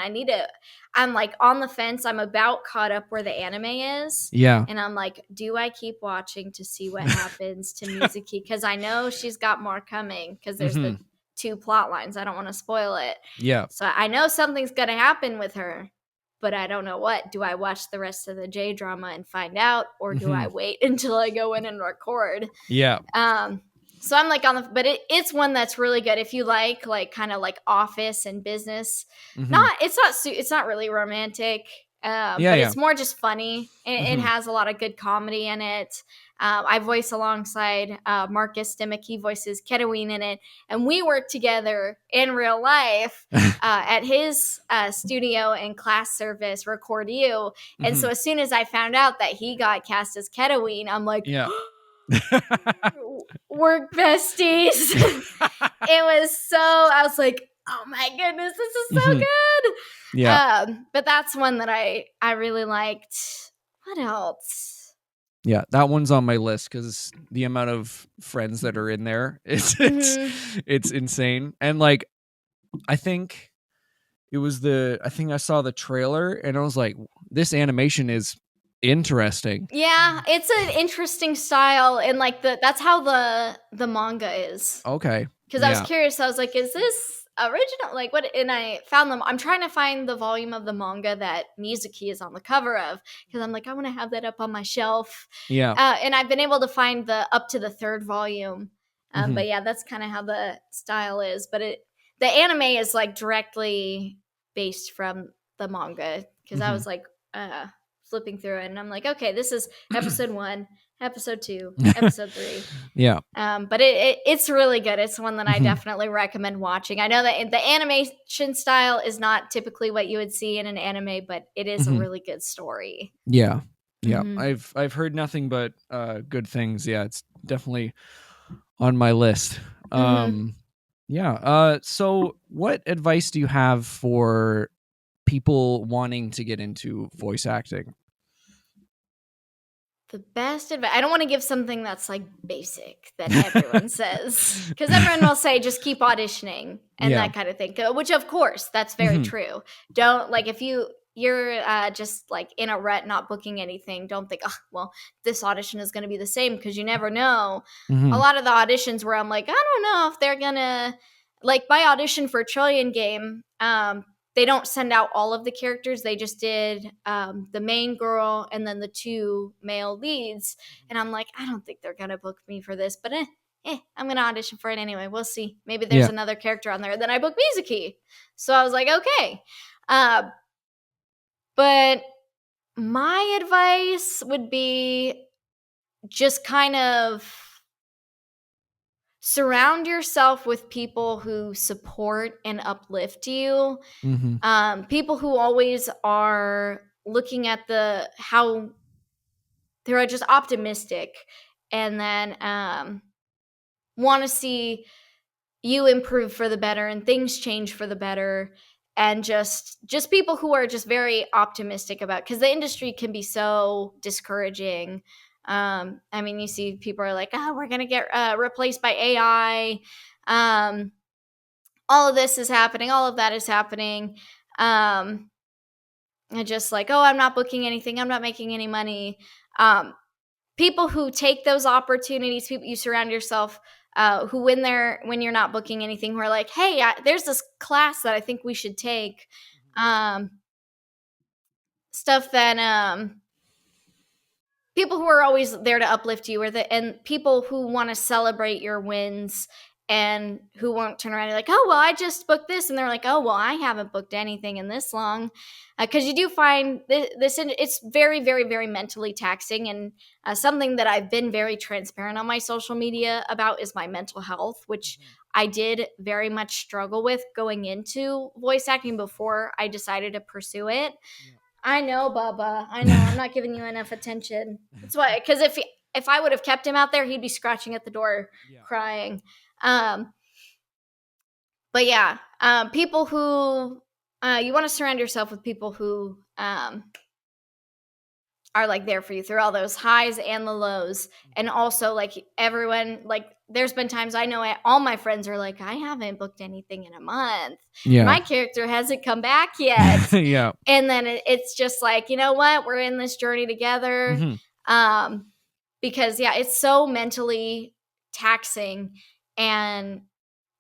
I'm like on the fence. I'm about caught up where the anime is. Yeah. And I'm like, do I keep watching to see what happens to Mizuki? Because I know she's got more coming because there's the 2 plot lines. I don't want to spoil it. Yeah. So I know something's going to happen with her, but I don't know what. Do I watch the rest of the J-drama and find out, or do I wait until I go in and record? Yeah. So I'm like but it's one that's really good if you like kind of like office and business. It's not really romantic. But it's more just funny. It has a lot of good comedy in it. I voice alongside Marcus Dimmick. He voices Ketoween in it, and we work together in real life at his studio and class service, Record You. And so as soon as I found out that he got cast as Ketoween, I'm like, work besties. I was like, oh my goodness, this is so good. Yeah. But that's one that I really liked. What else? Yeah, that one's on my list because the amount of friends that are in there, it's insane. And like, I think I saw the trailer and I was like, this animation is interesting. Yeah, it's an interesting style, and like that's how the manga is. Okay. Because I was curious, I was like, is this original? Like what? And I found them. I'm trying to find the volume of the manga that Mizuki is on the cover of, because I'm like, I want to have that up on my shelf. Yeah. And I've been able to find up to the 3rd volume. But yeah, that's kind of how the style is. But the anime is like directly based from the manga, because I was like flipping through it, and I'm like, okay, this is episode 1, episode 2, episode 3. Yeah. But it's really good. It's one that I definitely recommend watching. I know that the animation style is not typically what you would see in an anime, but it is a really good story. Yeah. Yeah. I've heard nothing but good things. Yeah, it's definitely on my list. Yeah. So what advice do you have for people wanting to get into voice acting? The best advice. I don't want to give something that's like basic that everyone says, because everyone will say just keep auditioning and that kind of thing. Which of course that's very true. Don't like if you're just like in a rut, not booking anything. Don't think, oh well, this audition is going to be the same, because you never know. A lot of the auditions where I'm like, I don't know if they're gonna like my audition for Trillion Game. They don't send out all of the characters. They just did the main girl and then the 2 male leads. And I'm like, I don't think they're going to book me for this, but I'm going to audition for it anyway. We'll see. Maybe there's another character on there. And then I booked Mizuki. So I was like, okay. But my advice would be just kind of surround yourself with people who support and uplift you. People who always are looking at how they're just optimistic, and then want to see you improve for the better and things change for the better, and just people who are just very optimistic about, because the industry can be so discouraging. I mean, you see people are like, oh, we're going to get replaced by AI. All of this is happening. All of that is happening. And just like, oh, I'm not booking anything. I'm not making any money. People who take those opportunities, people you surround yourself, who when you're not booking anything, who are like, hey, there's this class that I think we should take. Stuff that people who are always there to uplift you, and people who want to celebrate your wins and who won't turn around and like, oh, well, I just booked this. And they're like, oh, well, I haven't booked anything in this long. Because you do find this, it's very, very, very mentally taxing. And something that I've been very transparent on my social media about is my mental health, which I did very much struggle with going into voice acting before I decided to pursue it. Yeah. I know, Bubba. I know. I'm not giving you enough attention. That's why, because if I would have kept him out there, he'd be scratching at the door, crying. But yeah, people who you want to surround yourself with people who are like there for you through all those highs and the lows. And also like everyone, like there's been times I know all my friends are like, I haven't booked anything in a month. Yeah. My character hasn't come back yet. Yeah. And then it's just like, you know what? We're in this journey together. Mm-hmm. Because yeah, it's so mentally taxing and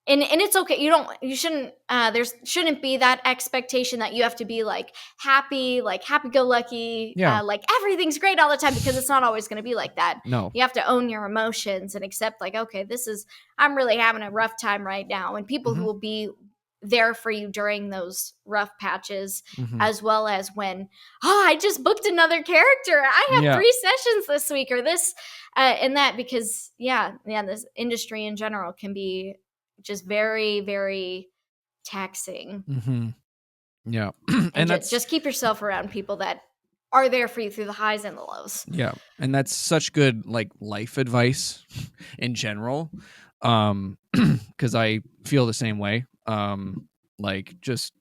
it's okay. You shouldn't, there shouldn't be that expectation that you have to be like happy-go-lucky, like everything's great all the time, because it's not always going to be like that. No. You have to own your emotions and accept like, okay, I'm really having a rough time right now. And people who will be there for you during those rough patches, as well as when, I just booked another character. I have 3 sessions this week or this and that, because this industry in general can be just very, very taxing. Yeah. And just keep yourself around people that are there for you through the highs and the lows. Yeah. And that's such good like life advice in general. Because I feel the same way. Like just,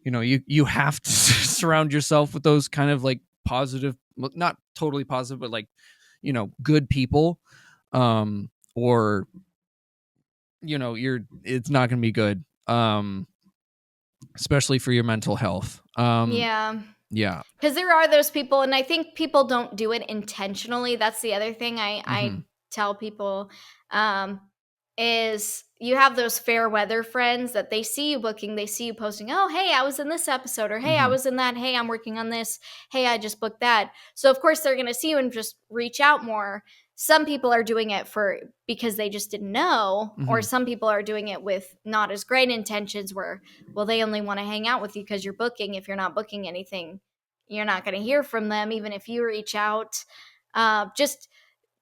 you have to surround yourself with those kind of like positive, not totally positive, but like, good people. Or it's not going to be good. Especially for your mental health. Yeah. Because there are those people, and I think people don't do it intentionally. That's the other thing I tell people, is you have those fair weather friends that they see you booking, they see you posting, oh, hey, I was in this episode, or hey, I was in that, hey, I'm working on this, hey, I just booked that. So of course they're going to see you and just reach out more. Some people are doing it because they just didn't know, or some people are doing it with not as great intentions where, well, they only want to hang out with you because you're booking. If you're not booking anything, you're not going to hear from them, even if you reach out. Just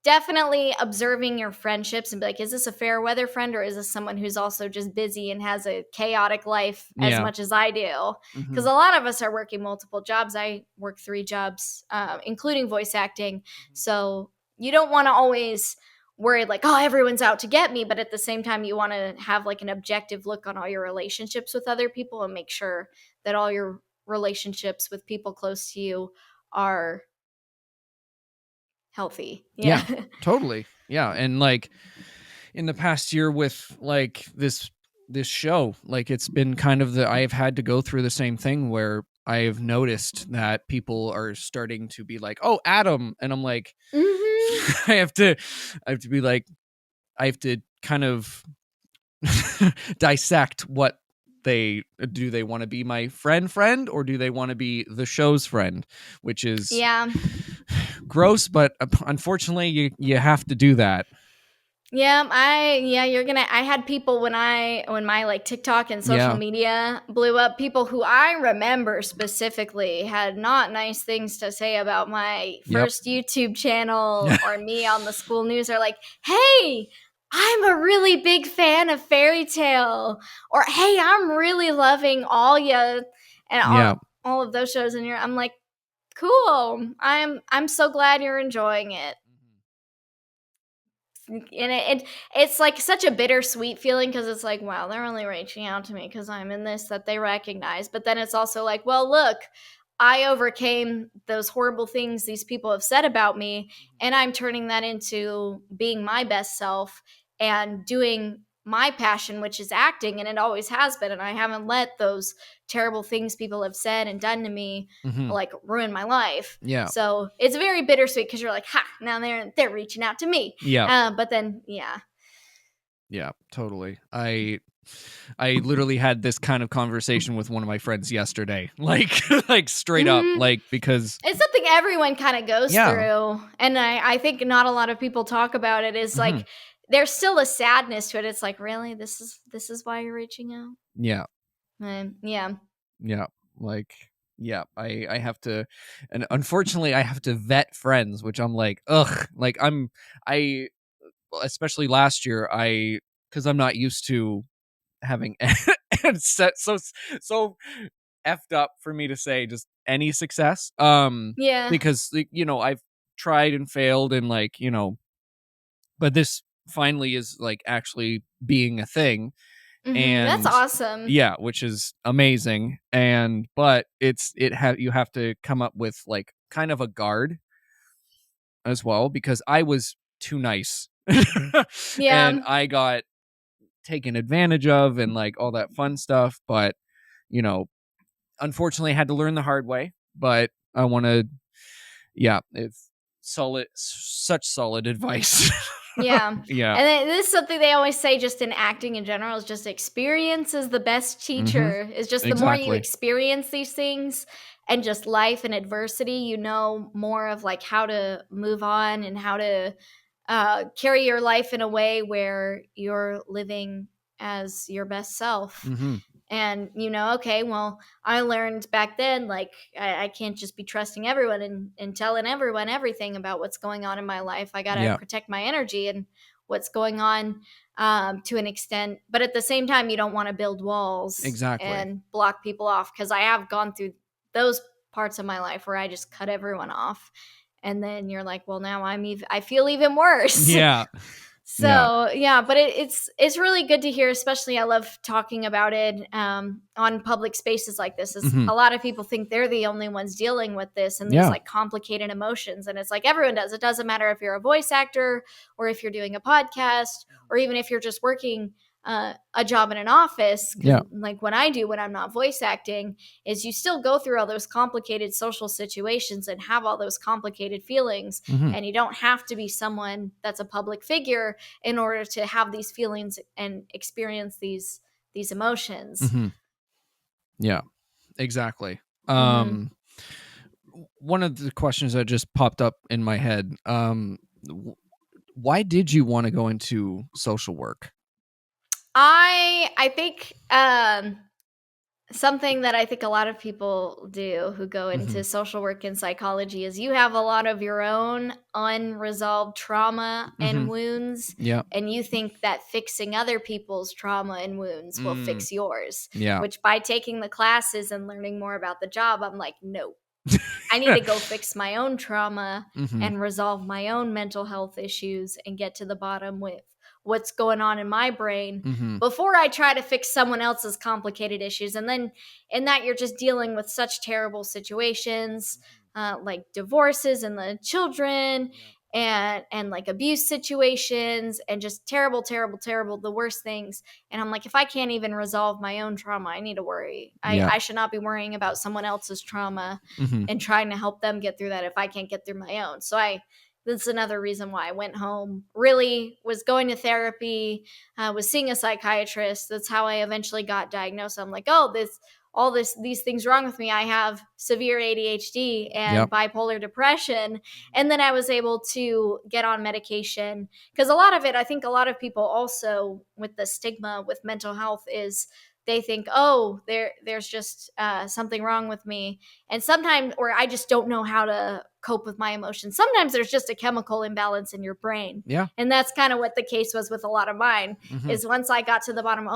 definitely observing your friendships and be like, is this a fair weather friend, or is this someone who's also just busy and has a chaotic life as much as I do? Because a lot of us are working multiple jobs. I work 3 jobs, including voice acting. So you don't want to always worry like, oh, everyone's out to get me. But at the same time, you want to have like an objective look on all your relationships with other people and make sure that all your relationships with people close to you are healthy. Yeah, totally. Yeah. And like in the past year with like this show, like it's been kind of I've had to go through the same thing where I've noticed that people are starting to be like, oh, Adam. And I'm like, I have to be like, I have to kind of dissect what they want to be my friend, or do they want to be the show's friend, which is gross, but unfortunately you have to do that. I had people when my like TikTok and social media blew up, people who I remember specifically had not nice things to say about my first YouTube channel or me on the school news, are like, hey, I'm a really big fan of Fairy Tale, or hey, I'm really loving Alya and all of those shows, and I'm like, cool, I'm so glad you're enjoying it. And it's like such a bittersweet feeling, because it's like, wow, they're only reaching out to me because I'm in this that they recognize. But then it's also like, well, look, I overcame those horrible things these people have said about me, and I'm turning that into being my best self and doing my passion, which is acting, and it always has been. And I haven't let those terrible things people have said and done to me like ruin my life. Yeah. So it's very bittersweet, because you're like, now they're reaching out to me. Yeah. But then yeah, totally. I literally had this kind of conversation with one of my friends yesterday, like straight up, like, because it's something everyone kind of goes through, and I think not a lot of people talk about it. Is like, there's still a sadness to it. It's like, really, this is why you're reaching out. Yeah. Yeah. Like, yeah, I have to, and unfortunately I have to vet friends, which I'm like, ugh, like I especially last year, because I'm not used to having and set so effed up for me to say just any success, Yeah. because I've tried and failed, and like, but this finally is like actually being a thing. That's And awesome. yeah, which is amazing. But you have to come up with like kind of a guard as well, because I was too nice. Yeah. And I got taken advantage of and like all that fun stuff, but unfortunately I had to learn the hard way. But I want to, yeah, it's such solid advice. Yeah. Yeah. And then this is something they always say just in acting in general, is just experience is the best teacher. It's just the more you Exactly. experience these things and just life and adversity, you know more of like how to move on and how to carry your life in a way where you're living as your best self. And okay, well, I learned back then, like, I can't just be trusting everyone and telling everyone everything about what's going on in my life. I got to Yeah. protect my energy and what's going on, to an extent. But at the same time, you don't want to build walls Exactly. and block people off, because I have gone through those parts of my life where I just cut everyone off. And then you're like, well, now I feel even worse. Yeah. So yeah, but it's really good to hear. Especially, I love talking about it on public spaces like this. Is a lot of people think they're the only ones dealing with this, and these like complicated emotions. And it's like everyone does. It doesn't matter if you're a voice actor or if you're doing a podcast or even if you're just working a job in an office. Like when I'm not voice acting, is you still go through all those complicated social situations and have all those complicated feelings. And you don't have to be someone that's a public figure in order to have these feelings and experience these emotions. Yeah, exactly. One of the questions that just popped up in my head, why did you want to go into social work? I think something that I think a lot of people do who go into social work and psychology is you have a lot of your own unresolved trauma and wounds. Yeah. And you think that fixing other people's trauma and wounds will fix yours. Yeah. Which, by taking the classes and learning more about the job, I'm like, no. I need to go fix my own trauma and resolve my own mental health issues and get to the bottom with what's going on in my brain before I try to fix someone else's complicated issues. And then in that, you're just dealing with such terrible situations, like divorces and the children and like abuse situations and just terrible, the worst things. And I'm like, if I can't even resolve my own trauma, I need to worry. I should not be worrying about someone else's trauma and trying to help them get through that if I can't get through my own. So that's another reason why I went home, really was going to therapy, was seeing a psychiatrist. That's how I eventually got diagnosed. I'm like, oh, these things wrong with me. I have severe ADHD and bipolar depression. And then I was able to get on medication, because a lot of it, I think a lot of people also with the stigma with mental health is they think, oh, there's just something wrong with me. And sometimes, or I just don't know how to cope with my emotions. Sometimes there's just a chemical imbalance in your brain. Yeah. And that's kind of what the case was with a lot of mine, is once I got to the bottom,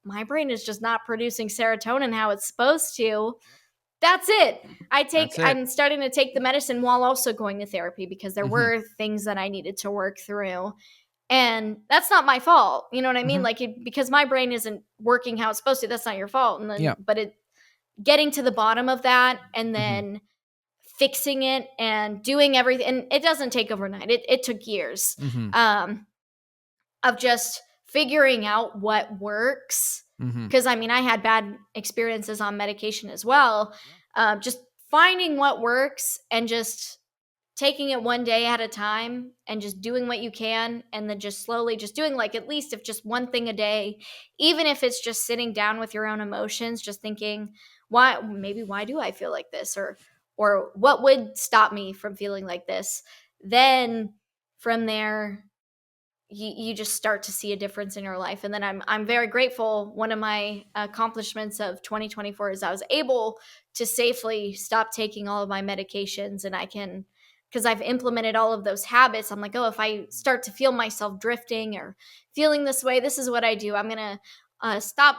my brain is just not producing serotonin how it's supposed to. That's it. I'm starting to take the medicine while also going to therapy, because there were things that I needed to work through. And that's not my fault. You know what I mean? Like, because my brain isn't working how it's supposed to, that's not your fault. And then, but getting to the bottom of that and then fixing it and doing everything. And it doesn't take overnight. It took years of just figuring out what works. Because I had bad experiences on medication as well. Just finding what works and just taking it one day at a time and just doing what you can, and then just slowly just doing, like, at least if just one thing a day, even if it's just sitting down with your own emotions, just thinking, why do I feel like this, or what would stop me from feeling like this? Then from there, you just start to see a difference in your life. And then I'm very grateful. One of my accomplishments of 2024 is I was able to safely stop taking all of my medications, and I can, because I've implemented all of those habits. I'm like, oh, if I start to feel myself drifting or feeling this way, this is what I do. I'm going to stop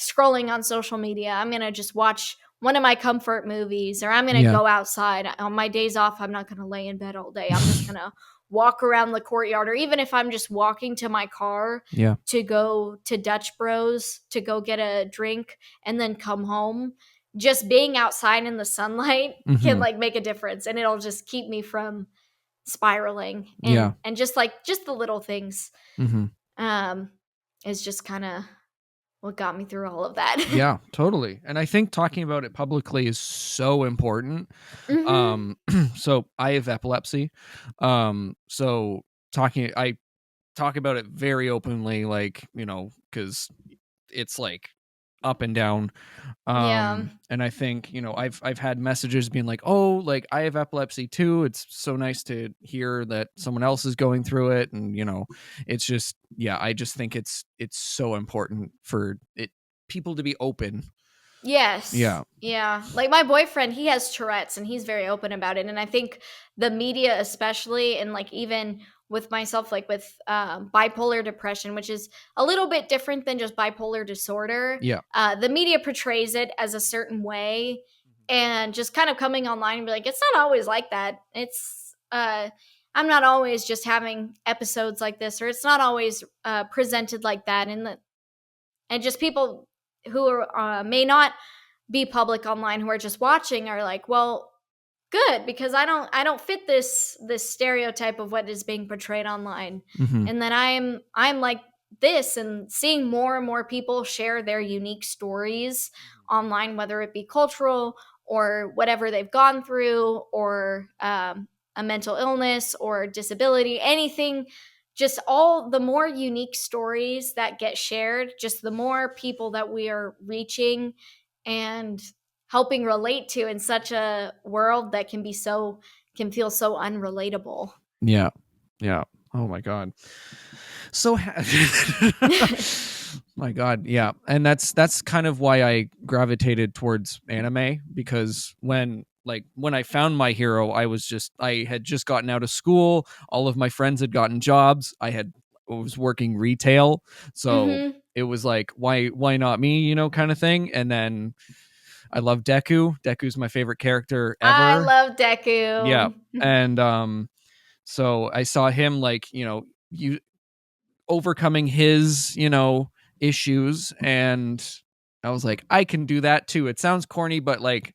scrolling on social media. I'm going to just watch one of my comfort movies, or I'm going to go outside. On my days off, I'm not going to lay in bed all day. I'm just going to walk around the courtyard, or even if I'm just walking to my car to go to Dutch Bros to go get a drink and then come home, just being outside in the sunlight can like make a difference, and it'll just keep me from spiraling. And just the little things is just kind of what got me through all of that. Yeah, totally. And I think talking about it publicly is so important. So I have epilepsy. So I talk about it very openly, like, you know, because it's like up and down. And I think, you know, I've had messages being like, oh, like I have epilepsy too. It's so nice to hear that someone else is going through it. And, you know, it's just, I just think it's so important for people to be open. Yes. Yeah. Like my boyfriend, he has Tourette's, and he's very open about it. And I think the media, especially, and like even with myself, like with bipolar depression, which is a little bit different than just bipolar disorder. The media portrays it as a certain way, and just kind of coming online and be like, it's not always like that. It's I'm not always just having episodes like this, or it's not always presented like that. And just people who are, may not be public online, who are just watching, are like, well, good, because I don't fit this stereotype of what is being portrayed online. And then I'm like this, and seeing more and more people share their unique stories online, whether it be cultural or whatever they've gone through, or a mental illness or disability, anything. Just all the more unique stories that get shared, just the more people that we are reaching and helping relate to in such a world that can feel so unrelatable. Yeah. Oh my God. So my God. Yeah. And that's kind of why I gravitated towards anime, because when I found my hero, I had just gotten out of school. All of my friends had gotten jobs. I was working retail. So it was like, why not me, you know, kind of thing. And then I love Deku. Deku's my favorite character ever. I love Deku. Yeah. And so I saw him, like, you know, overcoming his, you know, issues, and I was like, I can do that too. It sounds corny, but like,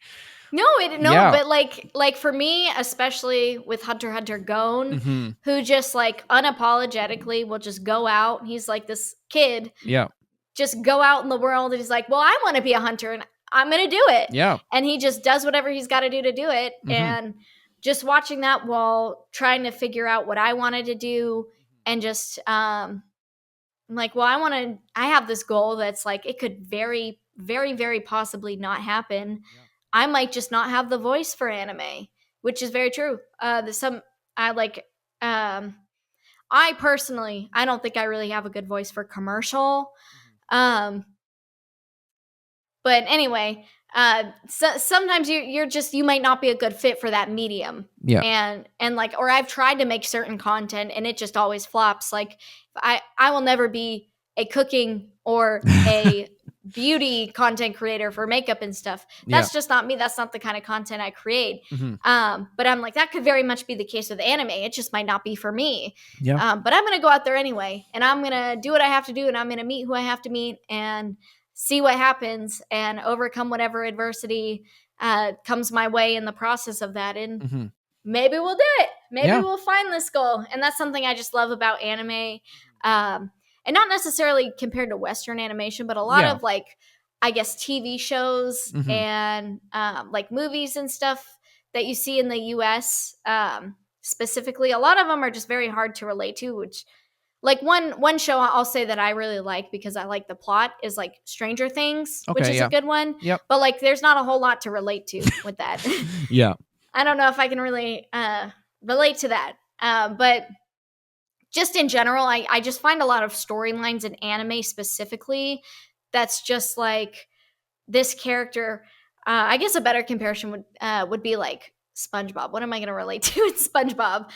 but like for me, especially with Hunter x Hunter Gon, who just like unapologetically will just go out. He's like this kid, just go out in the world, and he's like, well, I want to be a hunter, and I'm gonna do it. And he just does whatever he's got to do it. And just watching that while trying to figure out what I wanted to do, and just I'm like, well, I have this goal that's like, it could very, very, very possibly not happen. I might just not have the voice for anime, which is very true. I personally, I don't think I really have a good voice for commercial. But anyway, so sometimes you might not be a good fit for that medium. And like, or I've tried to make certain content and it just always flops. Like I will never be a cooking or a beauty content creator for makeup and stuff. That's just not me. That's not the kind of content I create. But I'm like, that could very much be the case with anime. It just might not be for me. But I'm going to go out there anyway, and I'm going to do what I have to do, and I'm going to meet who I have to meet and see what happens and overcome whatever adversity comes my way in the process of that. And maybe we'll do it. Maybe we'll find this goal. And that's something I just love about anime. And not necessarily compared to Western animation, but a lot of like, I guess, TV shows and like movies and stuff that you see in the US specifically. A lot of them are just very hard to relate to, which like one show I'll say that I really like because I like the plot is like Stranger Things, which is a good one. But like, there's not a whole lot to relate to with that. I don't know if I can really relate to that. But just in general, I just find a lot of storylines in anime specifically that's just like this character. I guess a better comparison would be like SpongeBob. What am I going to relate to in SpongeBob?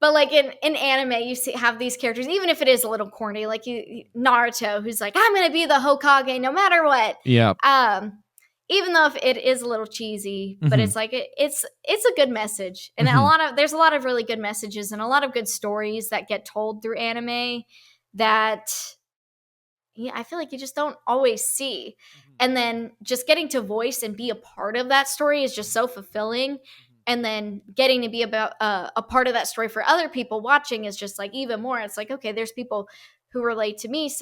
But like in anime, you have these characters, even if it is a little corny, like Naruto, who's like, I'm gonna be the Hokage no matter what. Yeah. Even though if it is a little cheesy, but it's like it's a good message, and there's a lot of really good messages and a lot of good stories that get told through anime that I feel like you just don't always see. And then just getting to voice and be a part of that story is just so fulfilling. And then getting to be about a part of that story for other people watching is just like even more. It's like, okay, there's people who relate to me.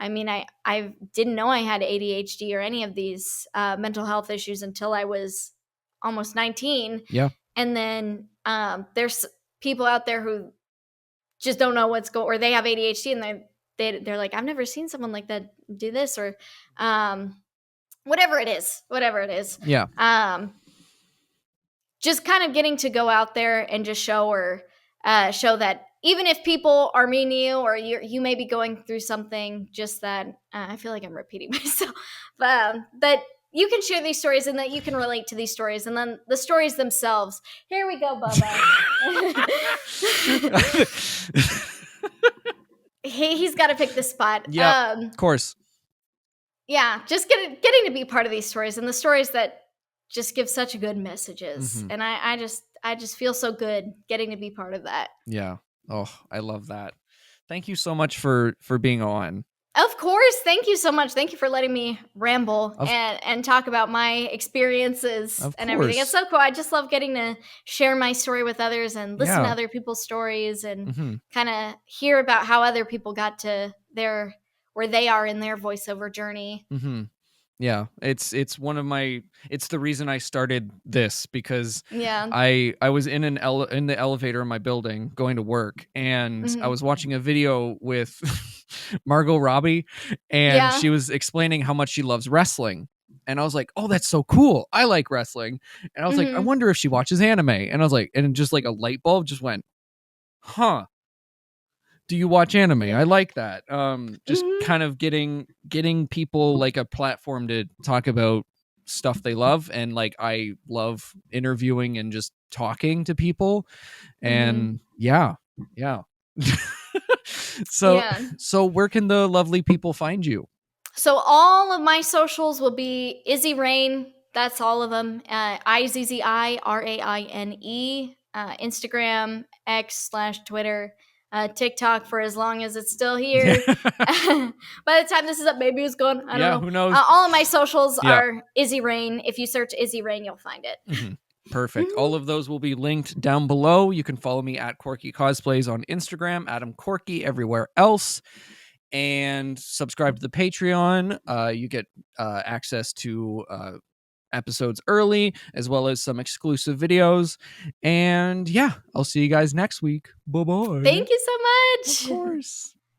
I didn't know I had ADHD or any of these mental health issues until I was almost 19. Yeah. And then there's people out there who just don't know what's going, or they have ADHD and they're like, I've never seen someone like that do this, or whatever it is. Yeah. Just kind of getting to go out there and just show that even if people are mean to you, or you may be going through something, just that I feel like I'm repeating myself, but that you can share these stories and that you can relate to these stories, and then the stories themselves. Here we go, Bubba. He's got to pick the spot. Yeah, of course. Yeah, just getting to be part of these stories, and the stories that just give such good messages. And I just feel so good getting to be part of that. Yeah. Oh, I love that. Thank you so much for being on. Of course. Thank you so much. Thank you for letting me ramble and talk about my experiences and everything. It's so cool. I just love getting to share my story with others and listen to other people's stories and kind of hear about how other people got to where they are in their voiceover journey. Yeah, it's the reason I started this, because Yeah. I was in in the elevator in my building going to work, and I was watching a video with Margot Robbie, and she was explaining how much she loves wrestling. And I was like, oh, that's so cool. I like wrestling. And I was like, I wonder if she watches anime. And I was like, and just like a light bulb just went, huh. Do you watch anime? I like that. Just kind of getting people like a platform to talk about stuff they love, and like I love interviewing and just talking to people, and yeah. So where can the lovely people find you? So all of my socials will be Izzi Raine. That's all of them. Izzi Raine. Instagram, X/Twitter. TikTok for as long as it's still here. By the time this is up, maybe it's gone. I don't know. Who knows? All of my socials are Izzi Raine. If you search Izzi Raine, you'll find it. Perfect. All of those will be linked down below. You can follow me at Corky Cosplays on Instagram, Adam Corky everywhere else, and subscribe to the Patreon. You get access to episodes early, as well as some exclusive videos. And yeah, I'll see you guys next week. Bye-bye. Thank you so much. Of course.